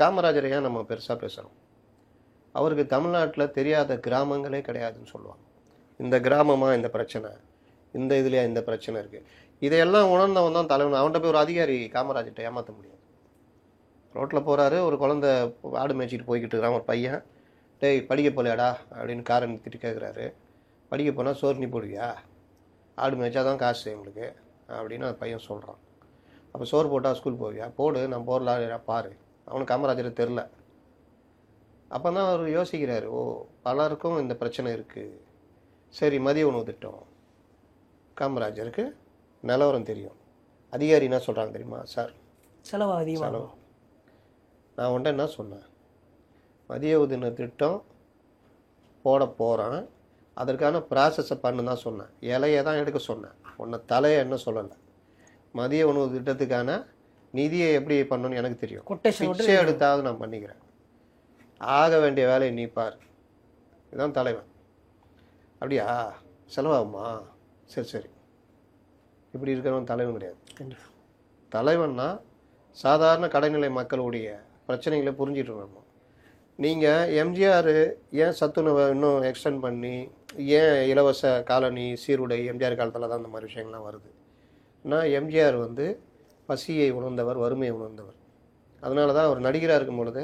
காமராஜரை ஏன் நம்ம பெருசாக பேசுகிறோம்? அவருக்கு தமிழ்நாட்டில் தெரியாத கிராமங்களே கிடையாதுன்னு சொல்லுவாங்க. இந்த கிராமமாக இந்த பிரச்சனை, இந்த இதுலையா இந்த பிரச்சனை இருக்குது, இதையெல்லாம் உணர்ந்தவன் தான் தலைவன். அவன்கிட்ட போய் ஒரு அதிகாரி காமராஜர்கிட்ட ஏமாற்ற முடியாது. ரோட்டில் போகிறாரு, ஒரு குழந்தை ஆடு மேய்ச்சிட்டு போய்கிட்டு இருக்கிறான், ஒரு பையன், டேய் படிக்க போலையாடா அப்படின்னு காரை நிறுத்திட்டு கேட்குறாரு. படிக்க போனால் சோறு நீ போடுவியா, ஆடு மேய்ச்சா தான் காசு எங்களுக்கு அப்படின்னு அந்த பையன் சொல்கிறான். அப்போ சோறு போட்டால் ஸ்கூல் போவியா, போடு, நான் போடலாம் பாரு. அவனுக்கு காமராஜர் தெரில. அப்போ தான் அவர் யோசிக்கிறாரு, ஓ பலருக்கும் இந்த பிரச்சனை இருக்குது, சரி மதிய உணவு திட்டம். காமராஜருக்கு நிலவரம் தெரியும். அதிகாரி என்ன சொல்கிறாங்க தெரியுமா? சார் செலவு அதிகமாக, நான் உன்ட்ட என்ன சொன்னேன், மதிய உணவு திட்டம் போட போகிறேன், அதற்கான ப்ராசஸை பண்ணு தான் சொன்னேன், இலையை தான் எடுக்க சொன்னேன், உன்னை தலையை என்ன சொல்லலை. மதிய உணவு திட்டத்துக்கான நிதியை எப்படி பண்ணணும்னு எனக்கு தெரியும், பிச்சை எடுத்தாவது நான் பண்ணிக்கிறேன், ஆக வேண்டிய வேலையை நீ பார். இதுதான் தலைவன். அப்படியா, செலவாகுமா, சரி சரி, இப்படி இருக்கிறவன் தலைவன் கிடையாது. தலைவன்னா சாதாரண கடைநிலை மக்களுடைய பிரச்சனைகளை புரிஞ்சிட்டு வரணும். நீங்கள் எம்ஜிஆர் ஏன் சத்துணவை இன்னும் எக்ஸ்டெண்ட் பண்ணி, ஏன் இலவச காலனி சீருடை எம்ஜிஆர் காலத்தில் தான் இந்த மாதிரி விஷயங்கள்லாம் வருது. நான் எம்ஜிஆர் வந்து பசியை உணர்ந்தவர், வறுமையை உணர்ந்தவர். அதனால தான் அவர் நடிகராக இருக்கும் பொழுது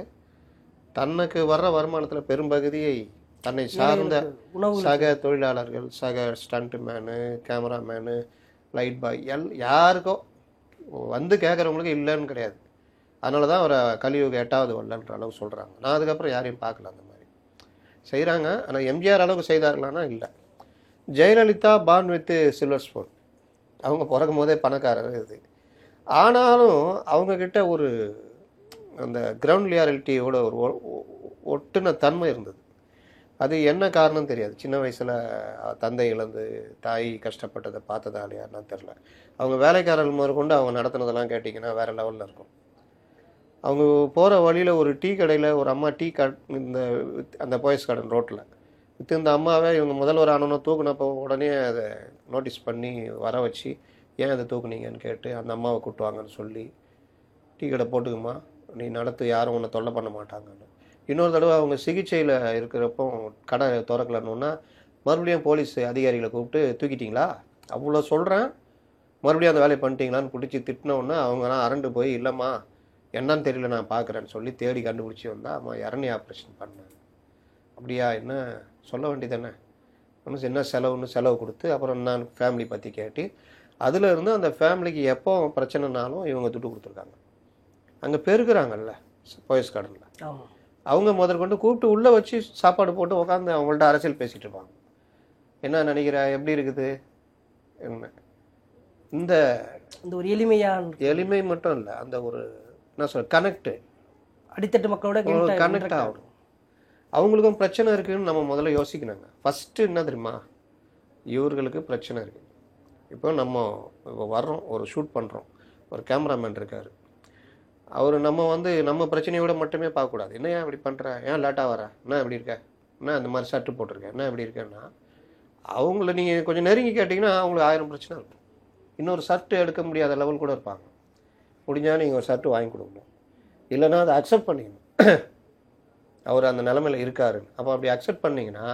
தனக்கு வர்ற வருமானத்தில் பெரும்பகுதியை தன்னை சார்ந்த சக தொழிலாளர்கள், சக stuntman, cameraman, light boy, யாருக்கோ வந்து கேட்குறவங்களுக்கு இல்லைன்னு கிடையாது. அதனால தான் அவரை கலியுக 8வது வல்லன்ற அளவு சொல்கிறாங்க. நான் அதுக்கப்புறம் யாரையும் பார்க்கல அந்த மாதிரி செய்கிறாங்க. ஆனால் எம்ஜிஆர் அளவுக்கு செய்தார்களானா இல்லை. Jayalalithaa born with silver spoon, அவங்க பிறக்கும் போதே பணக்காரர் இது. ஆனாலும் அவங்கக்கிட்ட ஒரு அந்த கிரவுண்ட் ரியாலிட்டியோட ஒரு ஒட்டுன தன்மை இருந்தது. அது என்ன காரணம் தெரியாது. சின்ன வயசில் தந்தை இழந்து தாய் கஷ்டப்பட்டதை பார்த்ததாலையான்னு தெரில. அவங்க வேலைக்காரர்கள் முதற்கொண்டு அவங்க நடத்துனதெல்லாம் கேட்டிங்கன்னா வேறு லெவலில் இருக்கும். அவங்க போகிற வழியில் ஒரு டீ கடையில் ஒரு அம்மா டீ இந்த அந்த போயஸ் கார்டன் ரோட்டில் விற்று இந்த அம்மாவே இவங்க முதல்வர் ஆனோன்னு தூக்குனப்போ உடனே அதை நோட்டீஸ் பண்ணி வர வச்சு ஏன் அதை தூக்குனீங்கன்னு கேட்டு அந்த அம்மாவை கூட்டுவாங்கன்னு சொல்லி டீ கடை போட்டுக்குமா நீ நடத்து யாரும் உன்னை தொல்லை பண்ண மாட்டாங்கன்னு. இன்னொரு தடவை அவங்க சிகிச்சையில் இருக்கிறப்போ கடை திறக்கலன்னா மறுபடியும் போலீஸ் அதிகாரிகளை கூப்பிட்டு தூக்கிட்டீங்களா அவ்வளோ சொல்கிறேன் மறுபடியும் அந்த வேலையை பண்ணிட்டீங்களான்னு பிடிச்சி திட்டினோன்னா அவங்கலாம் அரண்டு போய் இல்லைம்மா என்னன்னு தெரியல நான் பார்க்குறேன்னு சொல்லி தேடி கண்டுபிடிச்சி வந்தால் அம்மா இறநி ஆப்ரேஷன் பண்ணேன். அப்படியா என்ன சொல்ல வேண்டியதானே ஒன்று என்ன செலவுன்னு செலவு கொடுத்து அப்புறம் நான் ஃபேமிலி பற்றி கேட்டு அதில் இருந்து அந்த ஃபேமிலிக்கு எப்போ பிரச்சனைனாலும் இவங்க துட்டு கொடுத்துருக்காங்க. அங்கே பெருக்குறாங்கல்ல போயஸ் கார்டனில் அவங்க முதற்கொண்டு கூப்பிட்டு உள்ளே வச்சு சாப்பாடு போட்டு உட்காந்து அவங்கள்ட்ட அரசியல் பேசிகிட்டு இருப்பாங்க. என்ன நினைக்கிற எப்படி இருக்குது என்ன இந்த ஒரு எளிமை மட்டும் இல்லை அந்த ஒரு என்ன சொல்ற கனெக்ட் அடித்தட்டு மக்களோட கனெக்ட் ஆகணும். அவங்களுக்கும் பிரச்சனை இருக்குன்னு நம்ம முதல்ல யோசிக்கணுங்க. ஃபஸ்ட்டு என்ன தெரியுமா இவர்களுக்கு பிரச்சனை இருக்குது. இப்போ வர்றோம் ஒரு ஷூட் பண்ணுறோம் ஒரு கேமராமேன் இருக்கார் அவர் நம்ம பிரச்சனையோட மட்டுமே பார்க்கக்கூடாது. என்ன ஏன் இப்படி பண்ணுற ஏன் லேட்டாக வர என்ன இப்படி இருக்க என்ன இந்த மாதிரி ஷர்ட்டு போட்டிருக்கேன் என்ன இப்படி இருக்கேன்னா அவங்கள நீங்கள் கொஞ்சம் நெருங்கி கேட்டிங்கன்னா அவங்களுக்கு 1000 பிரச்சனை இருக்கும். இன்னொரு ஷர்ட்டு எடுக்க முடியாத லெவல் கூட இருப்பாங்க. முடிஞ்சால் நீங்கள் ஒரு ஷர்ட்டு வாங்கி கொடுக்கணும் இல்லைன்னா அதை அக்செப்ட் பண்ணிக்கணும் அவர் அந்த நிலமையில் இருக்காருன்னு. அப்போ அப்படி அக்செப்ட் பண்ணிங்கன்னா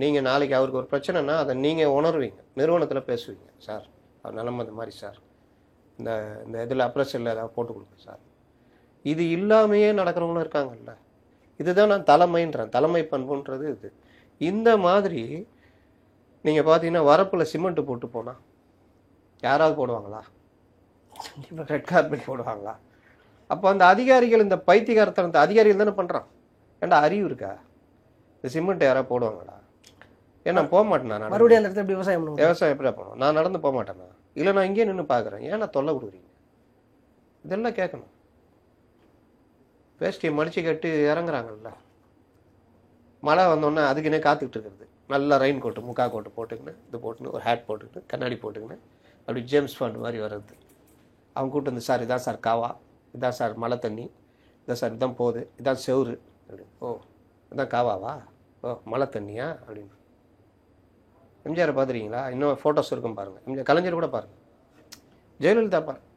நீங்கள் நாளைக்கு அவருக்கு ஒரு பிரச்சனைனா அதை நீங்கள் உணர்வீங்க நிறுவனத்தில் பேசுவீங்க சார் அவர் நிலமை இந்த மாதிரி சார் இந்த இந்த இதில் அப்ரஸில் ஏதாவது போட்டு கொடுங்க சார். இது இல்லாமையே நடக்கிறவங்களும் இருக்காங்கல்ல. இதுதான் நான் தலைமை பண்புன்றது இது. இந்த மாதிரி நீங்கள் பார்த்தீங்கன்னா வரப்பில் சிமெண்ட்டு போட்டு போனால் யாராவது போடுவாங்களா? ரெட் கார்பெட் போடுவாங்களா? அப்போ அந்த அதிகாரிகள் இந்த பைத்தியகாரத்தனத்தை அதிகாரிகள் தானே பண்ணுறான். ஏன்டா அறிவு இருக்கா? இந்த சிமெண்ட் யாராவது போடுவாங்களா? ஏன்னா போக மாட்டேன் நான் மறுபடியும் அந்த இடத்துல விவசாயம் எப்படி போகணும் நான் நடந்து போக மாட்டேன்னா இல்லை நான் இங்கேயே நின்று பார்க்குறேன் ஏன்னா தொல்லை கொடுக்குறீங்க இதெல்லாம் கேட்கணும். வேஷ்டியை மடிச்சு கட்டு இறங்குறாங்கல்ல மழை வந்தோடனே அதுக்குன்னே காத்துக்கிட்டு இருக்கிறது. நல்லா ரெயின் கோட்டு முக்கா கோட்டு போட்டுக்கின்னு இது போட்டுன்னு ஒரு ஹேட் போட்டுக்கின்னு கண்ணாடி போட்டுக்கின்னு அப்படி ஜேம்ஸ் பாண்ட் மாதிரி வர்றது. அவங்க கூப்பிட்டு வந்து சார் இதான் சார் காவா இதான் சார் மழை தண்ணி இதான் சார் இதான் போகுது இதான் செவுரு அப்படின்னு. ஓ இதான் காவாவா ஓ மழை தண்ணியா அப்படின்னு. எம்ஜிஆரை பார்த்துருக்கீங்களா? இன்னும் ஃபோட்டோஸ் இருக்கும் பாருங்கள். எம்ஜிஆர் கலைஞர் கூட பாருங்கள். ஜெயலலிதா பாருங்கள்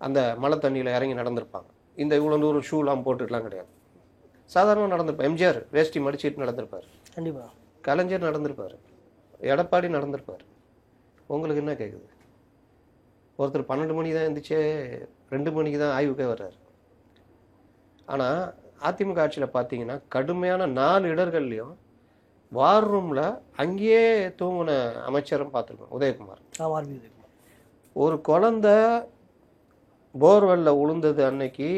அந்த மழை தண்ணியில் இறங்கி நடந்திருப்பாங்க. இந்த இவ்வளோ தூரம் ஷூலாம் போட்டுட்டுலாம் கிடையாது சாதாரணமாக நடந்திருப்பார். எம்ஜிஆர் வேஷ்டி மடிச்சிட்டு நடந்திருப்பார். கண்டிப்பாக கலைஞர் நடந்திருப்பார். எடப்பாடி நடந்திருப்பார். உங்களுக்கு என்ன கேட்குது? ஒருத்தர் 12 மணிக்கு தான் இருந்துச்சே 2 மணிக்கு தான் ஆய்வுக்கே வர்றாரு. ஆனால் அதிமுக ஆட்சியில் பார்த்தீங்கன்னா கடுமையான 4 இடர்கள்லையும் வார் ரூமில் அங்கேயே தூங்கின அமைச்சரும் பார்த்துருக்கோம். உதயகுமார். ஒரு குழந்தை போர்வெல்ல உளுந்தது அன்னைக்கு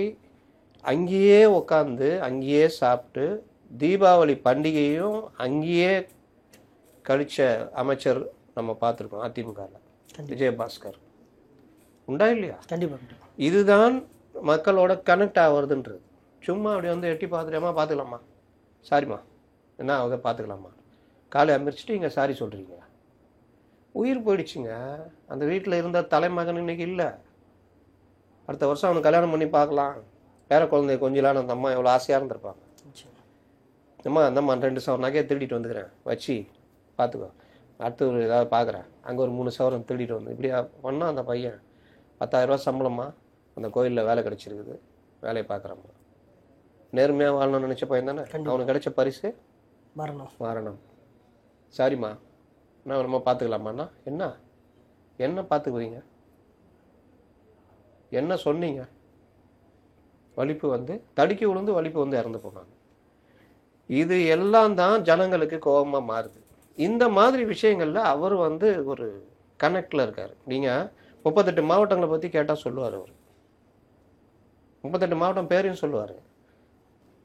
அங்கேயே உட்காந்து அங்கேயே சாப்பிட்டு தீபாவளி பண்டிகையும் அங்கேயே கழிச்ச அமைச்சர் நம்ம பார்த்துருக்கோம் அதிமுகவில். விஜயபாஸ்கர் உண்டா இல்லையா? கண்டிப்பாக. இதுதான் மக்களோட கனெக்ட் ஆகுறதுன்றது. சும்மா அப்படி வந்து எட்டி பார்த்துட்டேம்மா பார்த்துக்கலாமா சாரிம்மா என்ன அதை பார்த்துக்கலாமா காலை அமிரிச்சிட்டு இங்கே சாரி சொல்கிறீங்க. உயிர் போயிடுச்சுங்க. அந்த வீட்டில் இருந்த தலைமகன் இன்னைக்கு இல்லை. அடுத்த வருஷம் அவனுக்கு கல்யாணம் பண்ணி பார்க்கலாம். பேர குழந்தைய கொஞ்சலான அந்த அம்மா எவ்வளோ ஆசையாக இருந்திருப்பாங்க. அந்தம்மா 2 சவரம் நகையை திருடிட்டு வந்துக்கிறேன் வச்சு பார்த்துக்கோ அடுத்து ஒரு ஏதாவது பார்க்குறேன் அங்கே ஒரு 3 சவரம் திருடிட்டு வந்து இப்படி பண்ணால் அந்த பையன் 10,000 ரூபா சம்பளமா அந்த கோயிலில் வேலை கிடச்சிருக்குது வேலையை பார்க்குறம்மா. நேர்மையாக வாழணும்னு நினச்ச பையன் தானே. அவனுக்கு கிடைச்ச பரிசு மரணம். சாரிம்மா நான் நம்ம பார்த்துக்கலாமாண்ணா என்ன பார்த்துக்குவீங்க என்ன சொன்னீங்க? வலிப்பு வந்து தடுக்கி விழுந்து வலிப்பு வந்து இறந்து போனாங்க. இது எல்லாம் தான் ஜனங்களுக்கு கோபமாக மாறுது. இந்த மாதிரி விஷயங்கள்ல அவர் வந்து ஒரு கனெக்டில் இருக்கார். நீங்கள் 38 மாவட்டங்களை பற்றி கேட்டால் சொல்லுவார். அவர் 38 மாவட்டம் பேரையும் சொல்லுவார்.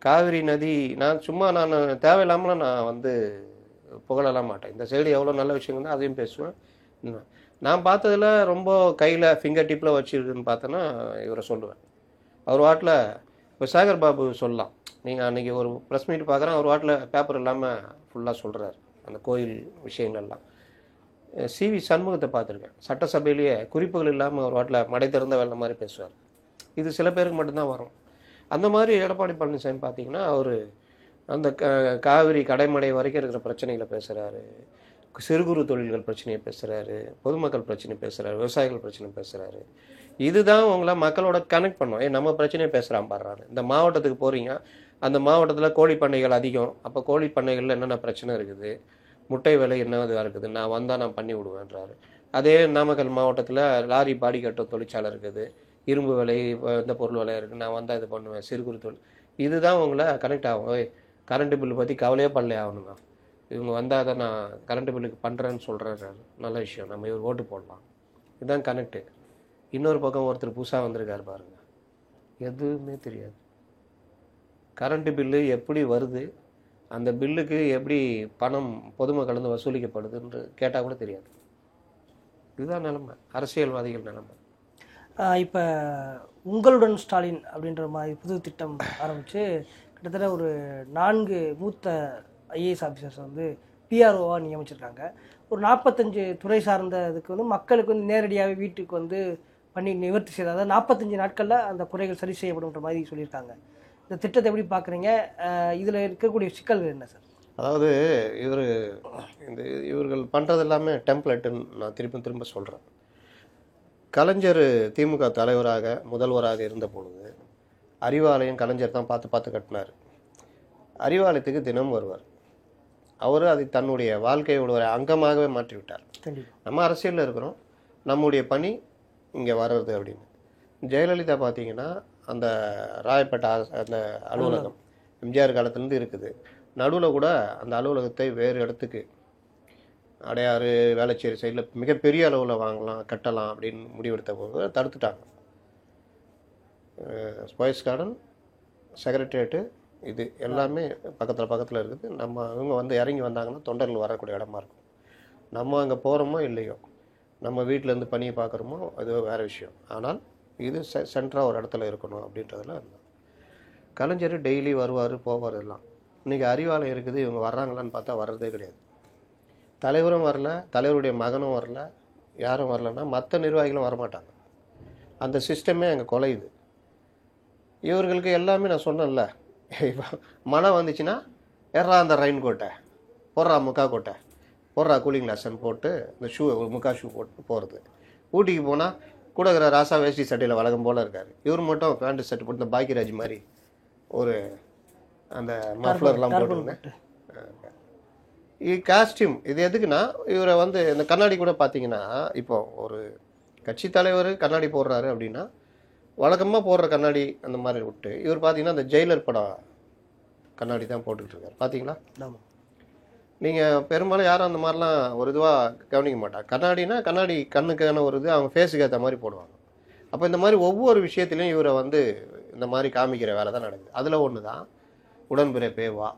காவிரி நதி நான் தேவையில்லாமல் நான் வந்து புகழலாம் மாட்டேன். இந்த சைடு எவ்வளோ நல்ல விஷயங்கள் தான் அதையும் பேசுவேன். நான் பார்த்ததில் ரொம்ப கையில் ஃபிங்கர் டிப்பில் வச்சுருக்குன்னு பார்த்தோன்னா இவரை சொல்லுவேன். அவர் வாட்டில் இப்போ சேகர் பாபு சொல்லலாம். நீங்கள் அன்றைக்கி ஒரு ப்ரெஸ் மீட் பார்க்குறேன் அவர் வாட்டில் பேப்பர் இல்லாமல் ஃபுல்லாக சொல்கிறார் அந்த கோயில் விஷயங்கள்லாம். சிவி சண்முகத்தை பார்த்துருக்கேன். சட்டசபையிலேயே குறிப்புகள் இல்லாமல் ஒரு வாட்டில் மடை திறந்த வேலை மாதிரி பேசுவார். இது சில பேருக்கு மட்டும்தான் வரும். அந்த மாதிரி எடப்பாடி பழனிசாமி பார்த்தீங்கன்னா அவர் அந்த காவிரி கடைமடை வரைக்கும் இருக்கிற பிரச்சனைகளை பேசுகிறாரு, சிறு குறு தொழில்கள் பிரச்சனையை பேசுகிறாரு, பொதுமக்கள் பிரச்சனை பேசுகிறாரு, விவசாயிகள் பிரச்சனை பேசுகிறாரு. இதுதான் உங்களை மக்களோட கனெக்ட் பண்ணும். நம்ம பிரச்சனையை பேசுகிறான் பாடுறாரு. இந்த மாவட்டத்துக்கு போகிறீங்க, அந்த மாவட்டத்தில் கோழி பண்ணைகள் அதிகம். அப்போ கோழி பண்ணைகளில் என்னென்ன பிரச்சனை இருக்குது, முட்டை விலை என்ன இதுவாக இருக்குது, நான் வந்தால் நான் பண்ணி விடுவேன்றாரு. அதே நாமக்கல் மாவட்டத்தில் லாரி பாடி கட்டும் தொழிற்சாலை இருக்குது, இரும்பு விலை இந்த பொருள் விலை இருக்குது, நான் வந்தால் இது பண்ணுவேன், சிறு குறு தொழில். இதுதான் உங்களை கனெக்ட் ஆகும். கரண்ட்டு பில்லு பற்றி கவலையே பண்ணலையே ஆகணுங்க, இவங்க வந்தால் தான் நான் கரண்ட்டு பில்லுக்கு பண்ணுறேன்னு சொல்கிறாரு. நல்ல விஷயம், நம்ம இவர் ஓட்டு போடலாம். இதுதான் கனெக்டு. இன்னொரு பக்கம் ஒருத்தர் புதுசாக வந்திருக்காரு பாருங்க, எதுவுமே தெரியாது. கரண்ட்டு பில்லு எப்படி வருது, அந்த பில்லுக்கு எப்படி பணம் பொதுமக்கள் வந்து வசூலிக்கப்படுதுன்னு கேட்டால் கூட தெரியாது. இதுதான் நிலைமை, அரசியல்வாதிகள் நிலைமை. இப்போ உங்களுடன் ஸ்டாலின் அப்படின்ற மாதிரி புது திட்டம் ஆரம்பித்து கிட்டத்தட்ட ஒரு 4 மூத்த ஐஏஎஸ் ஆஃபீஸர்ஸ் வந்து பிஆர்ஓவாக நியமிச்சிருக்காங்க. ஒரு 45 துறை சார்ந்த இதுக்கு வந்து மக்களுக்கு வந்து நேரடியாகவே வீட்டுக்கு வந்து பண்ணி நிவர்த்தி செய்தால், அதாவது 45 நாட்களில் அந்த குறைகள் சரி செய்யப்படும்ன்ற மாதிரி சொல்லியிருக்காங்க. இந்த திட்டத்தை எப்படி பார்க்குறீங்க? இதில் இருக்கக்கூடிய சிக்கல்கள் என்ன சார்? அதாவது இவர்கள் பண்ணுறது எல்லாமே டெம்ப்ளேட்டுன்னு நான் திரும்ப சொல்கிறேன். கலைஞர் திமுக தலைவராக முதல்வராக இருந்த பொழுது அறிவாலயம் கலைஞர் தான் பார்த்து கட்டினார். அறிவாலயத்துக்கு தினம் வருவார். அவர் அதை தன்னுடைய வாழ்க்கையோட ஒரு அங்கமாகவே மாற்றிவிட்டார். நம்ம அரசியலில் இருக்கிறோம், நம்முடைய பணி இங்கே வர்றது அப்படின்னு. ஜெயலலிதா பார்த்தீங்கன்னா அந்த ராயப்பேட்டை அந்த அலுவலகம் எம்ஜிஆர் காலத்துலேருந்து இருக்குது. நடுவில் கூட அந்த அலுவலகத்தை வேறு இடத்துக்கு அடையாறு வேளச்சேரி சைடில் மிகப்பெரிய அளவில் வாங்கலாம் கட்டலாம் அப்படின்னு முடிவெடுத்த போது தடுத்துட்டாங்க. ஸ்பைஸ் கார்டன், செக்ரட்டரியேட்டு, இது எல்லாமே பக்கத்தில் இருக்குது. இவங்க வந்து இறங்கி வந்தாங்கன்னா தொண்டர்கள் வரக்கூடிய இடமா இருக்கும். நம்ம அங்கே போகிறோமோ இல்லையோ, நம்ம வீட்டிலேருந்து பணியை பார்க்குறோமோ, அது வேறு விஷயம். ஆனால் இது சென்டராக ஒரு இடத்துல இருக்கணும் அப்படின்றதுலாம் இருந்தோம். கலைஞர் டெய்லி வருவார் போவார் எல்லாம். இன்றைக்கி அறிவாலயம் இருக்குது, இவங்க வர்றாங்களான்னு பார்த்தா வர்றதே கிடையாது. தலைவரும் வரல, தலைவருடைய மகனும் வரல, யாரும் வரலன்னா மற்ற நிர்வாகிகளும் வரமாட்டாங்க. அந்த சிஸ்டமே அங்கே குலையுது. இவர்களுக்கு எல்லாமே நான் சொன்னேன்ல, மழை வந்துச்சுன்னா எறா அந்த ரெயின் கோட்டை போடுறா, முக்கா கோட்டை போடுறா, கூலிங் கிளாஸ்ன்னு போட்டு இந்த ஷூ ஒரு முக்கா ஷூ போட்டு போகிறது. ஊட்டிக்கு போனால் கூட இருக்கிற ராசா வேஷ்டி சட்டையில் வழக்கம் போல் இருக்கார். இவர் மட்டும் பேண்ட் ஷர்ட் போட்டு இந்த பாக்கியராஜ் மாதிரி ஒரு அந்த மஃப்ளர்லாம் போட்டுருந்தேன். காஸ்டியூம் இது எதுக்குன்னா, இவரை வந்து இந்த கண்ணாடி கூட பார்த்தீங்கன்னா, இப்போ ஒரு கட்சி தலைவர் கண்ணாடி போடுறாரு அப்படின்னா வழக்கமாக போடுற கண்ணாடி அந்த மாதிரி விட்டு இவர் பார்த்தீங்கன்னா அந்த ஜெயிலர் படம் கண்ணாடி தான் போட்டுக்கிட்டு இருக்காரு. பார்த்தீங்களா? நீங்கள் பெரும்பாலும் யாரும் அந்த மாதிரிலாம் ஒரு இதுவாக கவனிக்க மாட்டாங்க. கண்ணாடினா கண்ணாடி கண்ணுக்கான ஒரு இது அவங்க ஃபேஸுக்கு ஏற்ற மாதிரி போடுவாங்க. அப்போ இந்த மாதிரி ஒவ்வொரு விஷயத்துலையும் இவரை வந்து இந்த மாதிரி காமிக்கிற வேலை தான் நடக்குது. அதில் ஒன்று தான் உடன்பிறப்பே வா.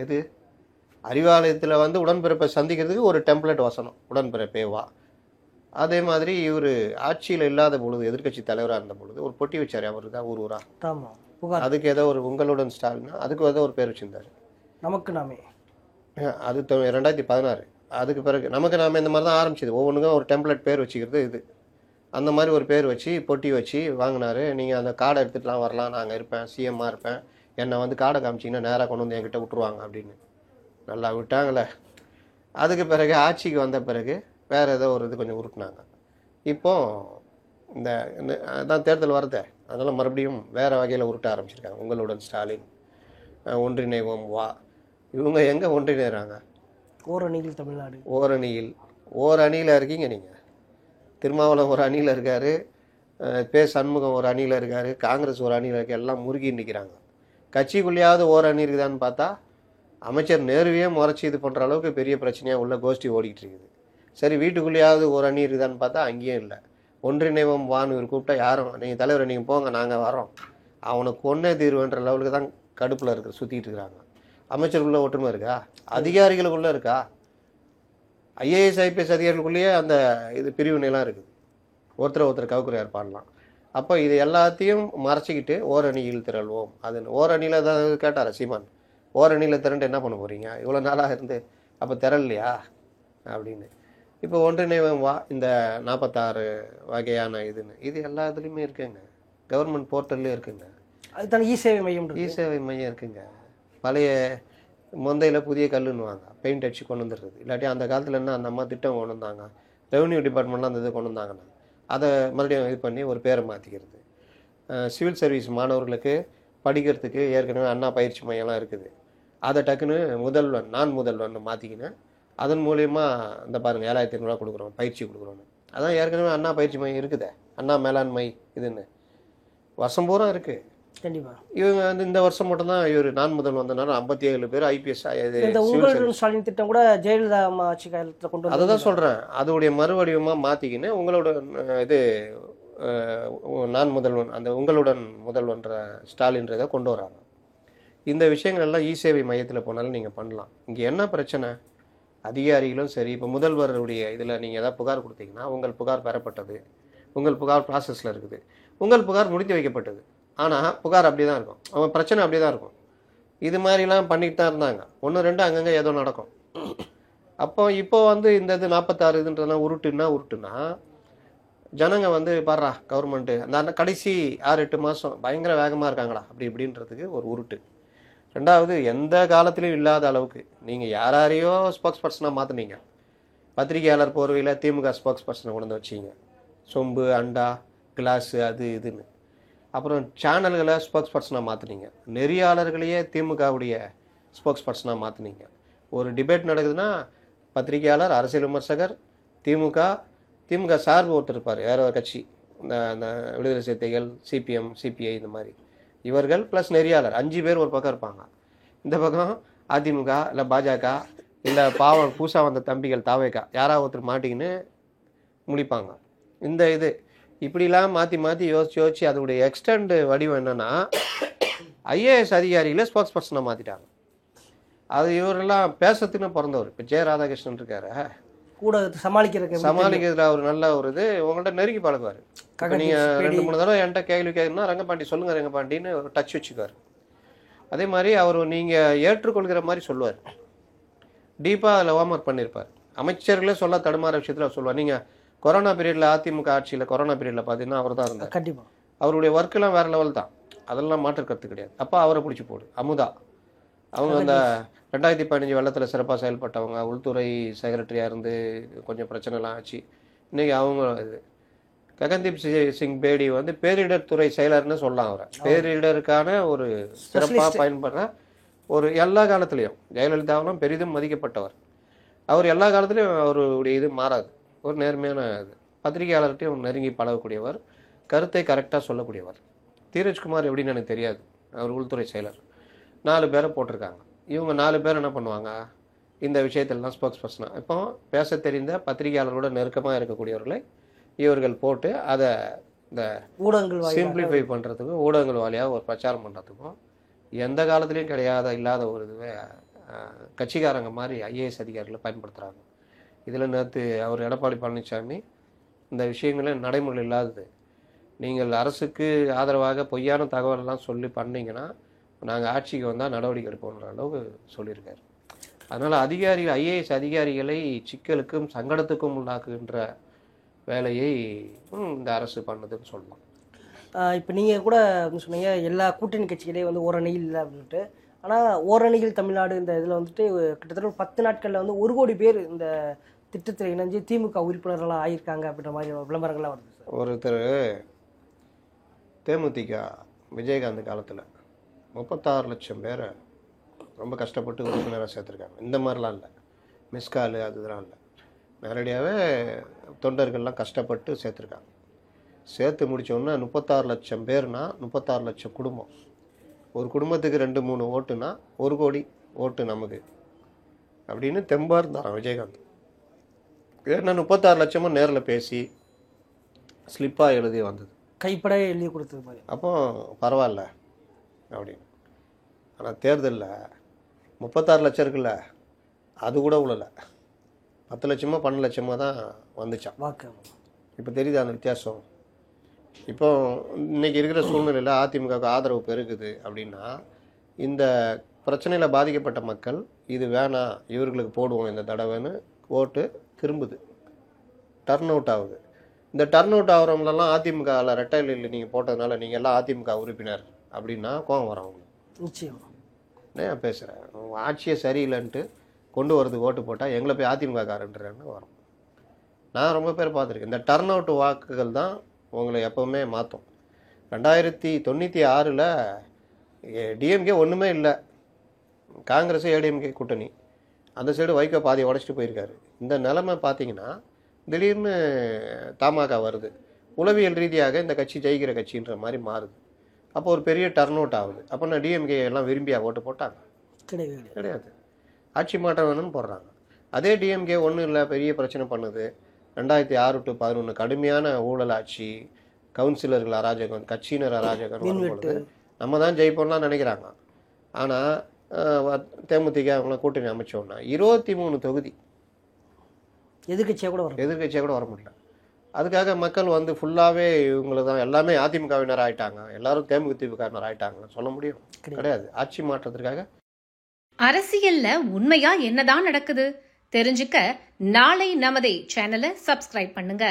எது அறிவாலயத்தில் வந்து உடன்பிறப்பை சந்திக்கிறதுக்கு ஒரு டெம்ப்ளேட் வசனம், உடன்பிறப்பே வா. அதே மாதிரி இவர் ஆட்சியில் இல்லாத பொழுது, எதிர்கட்சி தலைவராக இருந்த பொழுது ஒரு பொட்டி வச்சார். அவர் தான் ஊரா அதுக்கு ஏதோ ஒரு உங்களுடன் ஸ்டாலினா அதுக்கு ஏதோ ஒரு பேர் வச்சிருந்தார், நமக்கு நாமே. அது 2016. அதுக்கு பிறகு நமக்கு நாம இந்த மாதிரி தான் ஆரம்பிச்சது. ஒவ்வொன்றுக்கும் ஒரு டெம்ப்ளேட் பேர் வச்சுக்கிறது. இது அந்த மாதிரி ஒரு பேர் வச்சு பொட்டி வச்சு வாங்கினார். நீங்கள் அந்த கார்டை எடுத்துகிட்டுலாம் வரலாம், நாங்கள் இருப்பேன், சிஎம்மாக இருப்பேன், என்னை வந்து கார்டை காமிச்சிங்கன்னா நேராக கொண்டு வந்து என்கிட்ட விட்டுருவாங்க அப்படின்னு. நல்லா விட்டாங்களே. அதுக்கு பிறகு ஆட்சிக்கு வந்த பிறகு வேறு ஏதோ ஒரு இது கொஞ்சம் உருட்டினாங்க. இப்போது இந்த அதான் தேர்தல் வருதே, அதனால் மறுபடியும் வேறு வகையில் உருட்ட ஆரம்பிச்சிருக்காங்க. உங்களுடன் ஸ்டாலின், ஒன்றிணைவோம் வா. இவங்க எங்கே ஒன்றிணைறாங்க? ஓரணியில் தமிழ்நாடு. ஓரணியில் இருக்கீங்க நீங்கள். திருமாவளவன் ஒரு அணியில் இருக்கார், சண்முகம் ஒரு அணியில் இருக்கார், காங்கிரஸ் ஒரு அணியில் இருக்க, எல்லாம் முறுகி நிற்கிறாங்க. கட்சிக்குள்ளேயாவது அணி இருக்குதான்னு பார்த்தா அமைச்சர் நேருவே முறைச்சி இது பண்ணுற அளவுக்கு பெரிய பிரச்சனையாக உள்ள கோஷ்டி ஓடிக்கிட்டு இருக்குது. சரி, வீட்டுக்குள்ளேயாவது ஒரு அணி இருக்குதான்னு பார்த்தா அங்கேயும் இல்லை. ஒன்றிணைவோம் வான்னு இவர் கூப்பிட்டா யாரும், நீங்கள் தலைவரை நீங்கள் போங்க நாங்கள் வரோம், அவனுக்கு ஒன்றே தீர்வுன்ற லெவலுக்கு தான் கடுப்பில் இருக்குது, சுற்றிட்டு இருக்கிறாங்க. அமைச்சருக்குள்ளே ஒற்றுமை இருக்கா? அதிகாரிகளுக்குள்ளே இருக்கா? ஐஏஎஸ் ஐபிஎஸ் அதிகாரிகளுக்குள்ளேயே அந்த இது பிரிவினைலாம் இருக்குது. ஒருத்தர் கவுக்குறையார் பாடலாம். அப்போ இது எல்லாத்தையும் மறைச்சிக்கிட்டு ஓரணியில் திரள்வோம். அது ஓரணியில் தான் கேட்டார் சீமான். ஓரணியில் திரண்டு என்ன பண்ண போகிறீங்க, இவ்வளோ நாளாக இருந்து அப்போ திரளலையா அப்படின்னு. இப்போ ஒன்றிணைவோம் வா, இந்த 46 வகையான இதுன்னு இது எல்லா இதுலேயுமே இருக்குங்க, கவர்மெண்ட் போர்ட்டல்லே இருக்குங்க. அதுதானே இ-சேவை மையம் இ சேவை மையம் இருக்குங்க. பழைய மொந்தையில் புதிய கல்லுன்னுவாங்க, பெயிண்ட் அடிச்சு கொண்டு வந்துடுறது. இல்லாட்டி அந்த காலத்தில் என்ன அந்த அம்மா திட்டம் கொண்டு வந்தாங்க, ரெவன்யூ டிபார்ட்மெண்ட்லாம் அந்த இதை கொண்டு வந்தாங்கன்னா அதை மறுபடியும் இது பண்ணி ஒரு பேரை மாற்றிக்கிறது. சிவில் சர்வீஸ் மாணவர்களுக்கு படிக்கிறதுக்கு ஏற்கனவே அண்ணா பயிற்சி மையம்லாம் இருக்குது, அதை டக்குன்னு நான் முதல்வன் மாற்றிக்கின்னு அதன் மூலயமா இந்த பாருங்கள் 7500 கொடுக்குறோம், பயிற்சி கொடுக்குறோன்னு. அதான் ஏற்கனவே அண்ணா பயிற்சி மையம் இருக்குதே, அண்ணா மேலாண்மை இதுன்னு வருஷம் பூரா இருக்குது. கண்டிப்பா இவங்க வந்து இந்த வருஷம் மட்டும்தான் இவர் நான் முதல் வந்தனால 57 பேர் ஐபிஎஸ் இந்த உங்களுடன் ஸ்டாலின் திட்டம் கூட ஜெயலலிதா அம்மா ஆட்சி காலத்தில் கொண்டு அதை தான் சொல்கிறேன். அதோடைய மறுவடிவமாக மாற்றிக்கின்னு உங்களோட இது நான் முதல்வன், அந்த உங்களுடன் முதல்வன்ற ஸ்டாலின்றதை கொண்டு வராங்க. இந்த விஷயங்கள் எல்லாம் இ சேவை மையத்தில் போனாலும் நீங்கள் பண்ணலாம். இங்கே என்ன பிரச்சனை, அதிகாரிகளும் சரி, இப்போ முதல்வருடைய இதில் நீங்கள் எதாவது புகார் கொடுத்தீங்கன்னா உங்கள் புகார் பெறப்பட்டது, உங்கள் புகார் ப்ராசஸில் இருக்குது, உங்கள் புகார் முடித்து வைக்கப்பட்டது, ஆனால் புகார் அப்படி தான் இருக்கும், அவன் பிரச்சனை அப்படி தான் இருக்கும். இது மாதிரிலாம் பண்ணிட்டு தான் இருந்தாங்க. 1-2 அங்கங்கே ஏதோ நடக்கும். அப்போ இப்போ வந்து இந்த இது 46 இதுன்றதுலாம் உருட்டுனா ஜனங்க வந்து பாடுறா கவர்மெண்ட்டு அந்த கடைசி 6-8 மாதம் பயங்கர வேகமாக இருக்காங்களா அப்படி இப்படின்றதுக்கு ஒரு உருட்டு. ரெண்டாவது, எந்த காலத்திலையும் இல்லாத அளவுக்கு நீங்கள் யாரையோ ஸ்போக்ஸ் பர்சனாக மாற்றினீங்க. பத்திரிகையாளர் போர்வையில் திமுக ஸ்போக்ஸ் பர்சனை கொண்டு வந்து வச்சிங்க, சொம்பு அண்டா கிளாஸு அது இதுன்னு. அப்புறம் சேனல்களை ஸ்போக்ஸ் பர்சனாக மாற்றினீங்க, நெறியாளர்களையே திமுகவுடைய ஸ்போக்ஸ் பர்சனாக மாற்றினீங்க. ஒரு டிபேட் நடக்குதுன்னா பத்திரிகையாளர், அரசியல் விமர்சகர், திமுக சார்பு ஒருத்தர் இருப்பார், வேற ஒரு கட்சி, இந்த விடுதலை சிறுத்தைகள், சிபிஎம், சிபிஐ, இந்த மாதிரி இவர்கள் ப்ளஸ் நெறியாளர் 5 பேர் ஒரு பக்கம் இருப்பாங்க. இந்த பக்கம் அதிமுக இல்லை பாஜக இல்லை பாவம் பூசா வந்த தம்பிகள் தாவேக்கா யாராவது ஒருத்தர் மாட்டிக்கின்னு முடிப்பாங்க. இந்த இது இப்படிலாம் மாற்றி யோசிச்சு அதோடைய எக்ஸ்டெண்ட் வடிவம் என்னன்னா ஐஏஎஸ் அதிகாரிகளே ஸ்போக்ஸ் பர்சனை மாற்றிட்டாங்க. அது இவரெல்லாம் பேசுறதுக்குன்னு பிறந்தவர். இப்போ ஜெய ராதாகிருஷ்ணன் இருக்காரு, கூட சமாளிக்கிறதுல அவர் நல்ல ஒரு இது உங்கள்கிட்ட நெருங்கி பழகுவார். நீங்கள் 2-3 தடவை என்கிட்ட கேள்வி கேட்கணும்னா ரங்கபாண்டி சொல்லுங்க ரங்கபாண்டின்னு ஒரு டச் வச்சுக்குவார். அதே மாதிரி அவர் நீங்கள் ஏற்றுக்கொள்கிற மாதிரி சொல்லுவார், டீப்பாக அதில் ஹோம்ஒர்க் பண்ணியிருப்பார். அமைச்சர்களே சொல்ல தடுமாற விஷயத்தில் சொல்லுவார். நீங்கள் கொரோனா பீரியடில் அதிமுக ஆட்சியில் கொரோனா பீரியடில் பார்த்தீங்கன்னா அவர் தான் இருந்தார். கண்டிப்பாக அவருடைய ஒர்க்கெல்லாம் வேறு லெவல் தான், அதெல்லாம் மாற்றுக்கிறது கிடையாது. அப்போ அவரை பிடிச்சி போடு. அமுதா அவங்க அந்த 2015 வெள்ளத்தில் சிறப்பாக செயல்பட்டவங்க, உள்துறை செக்ரட்டரியாக இருந்து கொஞ்சம் பிரச்சனைலாம் ஆச்சு. இன்றைக்கி அவங்க இது ககன்தீப் சிங் பேடி வந்து பேரிடர் துறை செயலர்னு சொல்லலாம். அவரை பேரிடருக்கான ஒரு சிறப்பாக பயன்படுற ஒரு எல்லா காலத்துலேயும் ஜெயலலிதாவெல்லாம் பெரிதும் மதிக்கப்பட்டவர். அவர் எல்லா காலத்துலேயும் அவருடைய இது மாறாது. ஒரு நேர்மையான இது, பத்திரிகையாளர்கிட்டையும் நெருங்கி பழகக்கூடியவர், கருத்தை கரெக்டாக சொல்லக்கூடியவர். தீரஜ்குமார் எப்படின்னு எனக்கு தெரியாது, அவர் உள்துறை செயலர். 4 பேரை போட்டிருக்காங்க. இவங்க 4 பேர் என்ன பண்ணுவாங்க, இந்த விஷயத்திலாம் ஸ்போக்ஸ் பர்சனாக இப்போ பேச தெரிந்த பத்திரிகையாளரோட நெருக்கமாக இருக்கக்கூடியவர்களை இவர்கள் போட்டு அதை இந்த ஊடகங்கள் சிம்பிளிஃபை பண்ணுறதுக்கும் ஊடகங்கள் வாலியாக ஒரு பிரச்சாரம் பண்ணுறதுக்கும் எந்த காலத்துலேயும் இல்லாத ஒரு இதுவே கட்சிக்காரங்க மாதிரி ஐஏஎஸ் அதிகாரிகளை பயன்படுத்துகிறாங்க. இதில் நேற்று அவர் எடப்பாடி பழனிசாமி இந்த விஷயங்களே நடைமுறையில் இல்லாதது, நீங்கள் அரசுக்கு ஆதரவாக பொய்யான தகவலெல்லாம் சொல்லி பண்ணீங்கன்னா நாங்கள் ஆட்சிக்கு வந்தால் நடவடிக்கை எடுப்போன்ற அளவு சொல்லியிருக்காரு. அதனால் அதிகாரிகள் ஐஏஎஸ் அதிகாரிகளை சிக்கலுக்கும் சங்கடத்துக்கும் உள்ளாக்குகின்ற வேலையை இந்த அரசு பண்ணுதுன்னு சொல்லலாம். இப்போ நீங்கள் கூட சொன்னீங்க எல்லா கூட்டணி கட்சிகளே வந்து ஓரணியில் இல்லை அப்படின்ட்டு. ஆனால் ஓரணியில் தமிழ்நாடு இந்த இதில் வந்துட்டு கிட்டத்தட்ட 10 நாட்களில் வந்து 1 கோடி பேர் இந்த திட்டத்தில் இணைஞ்சு திமுக உறுப்பினர்களாக ஆகியிருக்காங்க அப்படின்ற மாதிரி விளம்பரங்கள்லாம் வருது சார். ஒருத்தர் தேமுதிக விஜயகாந்த் காலத்தில் 36 லட்சம் பேரை ரொம்ப கஷ்டப்பட்டு உறுப்பினராக சேர்த்துருக்காங்க. இந்த மாதிரிலாம் இல்லை, மிஸ்காலு அது இதெல்லாம் இல்லை, நேரடியாகவே தொண்டர்கள்லாம் கஷ்டப்பட்டு சேர்த்துருக்காங்க. சேர்த்து முடித்தோன்னா 36 லட்சம் பேர்னா 36 லட்சம் குடும்பம். ஒரு குடும்பத்துக்கு 2-3 ஓட்டுனா 1 கோடி ஓட்டு நமக்கு அப்படின்னு தெம்பாக இருந்தாராம் விஜயகாந்த். ஏன்னா 36 லட்சமும் நேரில் பேசி ஸ்லிப்பாக எழுதி வந்தது, கைப்பட எழுதி கொடுத்தது மாதிரி. அப்போ பரவாயில்ல அப்படின்னு. ஆனால் தேர்தலில் 36 லட்சம் இருக்குல்ல, அது கூட உள்ளல 10 லட்சமோ 12 லட்சமோ தான் வந்துச்சான் வாக்கு. இப்போ தெரியுது அந்த வித்தியாசம். இப்போ இன்னைக்கு இருக்கிற சூழ்நிலையில் அதிமுகவுக்கு ஆதரவு பெருகுது அப்படின்னா இந்த பிரச்சனையில் பாதிக்கப்பட்ட மக்கள் இது வேணாம் இவர்களுக்கு போடுவோம் இந்த தடவைன்னு ஓட்டு திரும்புது, டர்ன் அவுட் ஆகுது. இந்த டர்ன் அவுட் ஆகிறவங்களெல்லாம் அதிமுகவில் ரெட்டையில் நீங்கள் போட்டதுனால நீங்கள் எல்லாம் அதிமுக உறுப்பினர் அப்படின்னா கோபம் வரும் அவங்களுக்கு. நிச்சயம். நான் பேசுகிறேன், ஆட்சியே சரியில்லைன்ட்டு கொண்டு வரதுக்கு ஓட்டு போட்டால் எங்களை போய் அதிமுக காரன்றன்னு வரும். நான் ரொம்ப பேர் பார்த்துருக்கேன். இந்த டர்ன் அவுட் வாக்குகள் தான் உங்களை எப்போவுமே மாற்றும். 1996 டிஎம்கே ஒன்றுமே இல்லை, காங்கிரஸ் ஏடிஎம்கே கூட்டணி, அந்த சைடு வைகோ பாதியை உடச்சிட்டு போயிருக்காரு. இந்த நிலைமை பார்த்தீங்கன்னா திடீர்னு தமாக வருது, உளவியல் ரீதியாக இந்த கட்சி ஜெயிக்கிற கட்சின்ற மாதிரி மாறுது. அப்போ ஒரு பெரிய டர்ன் அவுட் ஆகுது. அப்போ நான் டிஎம்கே எல்லாம் விரும்பியா ஓட்டு போட்டாங்க? கிடையாது. ஆட்சி மாற்றம் வேணும்னு போடுறாங்க. அதே டிஎம்கே ஒன்றும் இல்லை, பெரிய பிரச்சனை பண்ணுது. 2006 to 2011 கடுமையான ஊழல் ஆட்சி, கவுன்சிலர்கள் அராஜகம், கட்சியினர் அராஜகம் வரும்பொழுது நம்ம தான் ஜெயிப்போம்லாம் நினைக்கிறாங்க. ஆனால் தேமுதிக அவங்களாம் கூட்டணி அமைச்சோன்னா 23 தொகுதி எதிர்கட்சியாக கூட வர முடியல. அதுக்காக மக்கள் வந்து ஃபுல்லாகவே இவங்களை தான் எல்லாமே அதிமுகவினர் ஆயிட்டாங்க, எல்லாரும் தேமுதிகவினர் ஆயிட்டாங்கன்னு சொல்ல முடியும்? கிடையாது. ஆட்சி மாற்றத்திற்காக. அரசியல்ல உண்மையா என்னதான் நடக்குது தெரிஞ்சுக்க நாளை நமதே சேனலை சப்ஸ்கிரைப் பண்ணுங்க.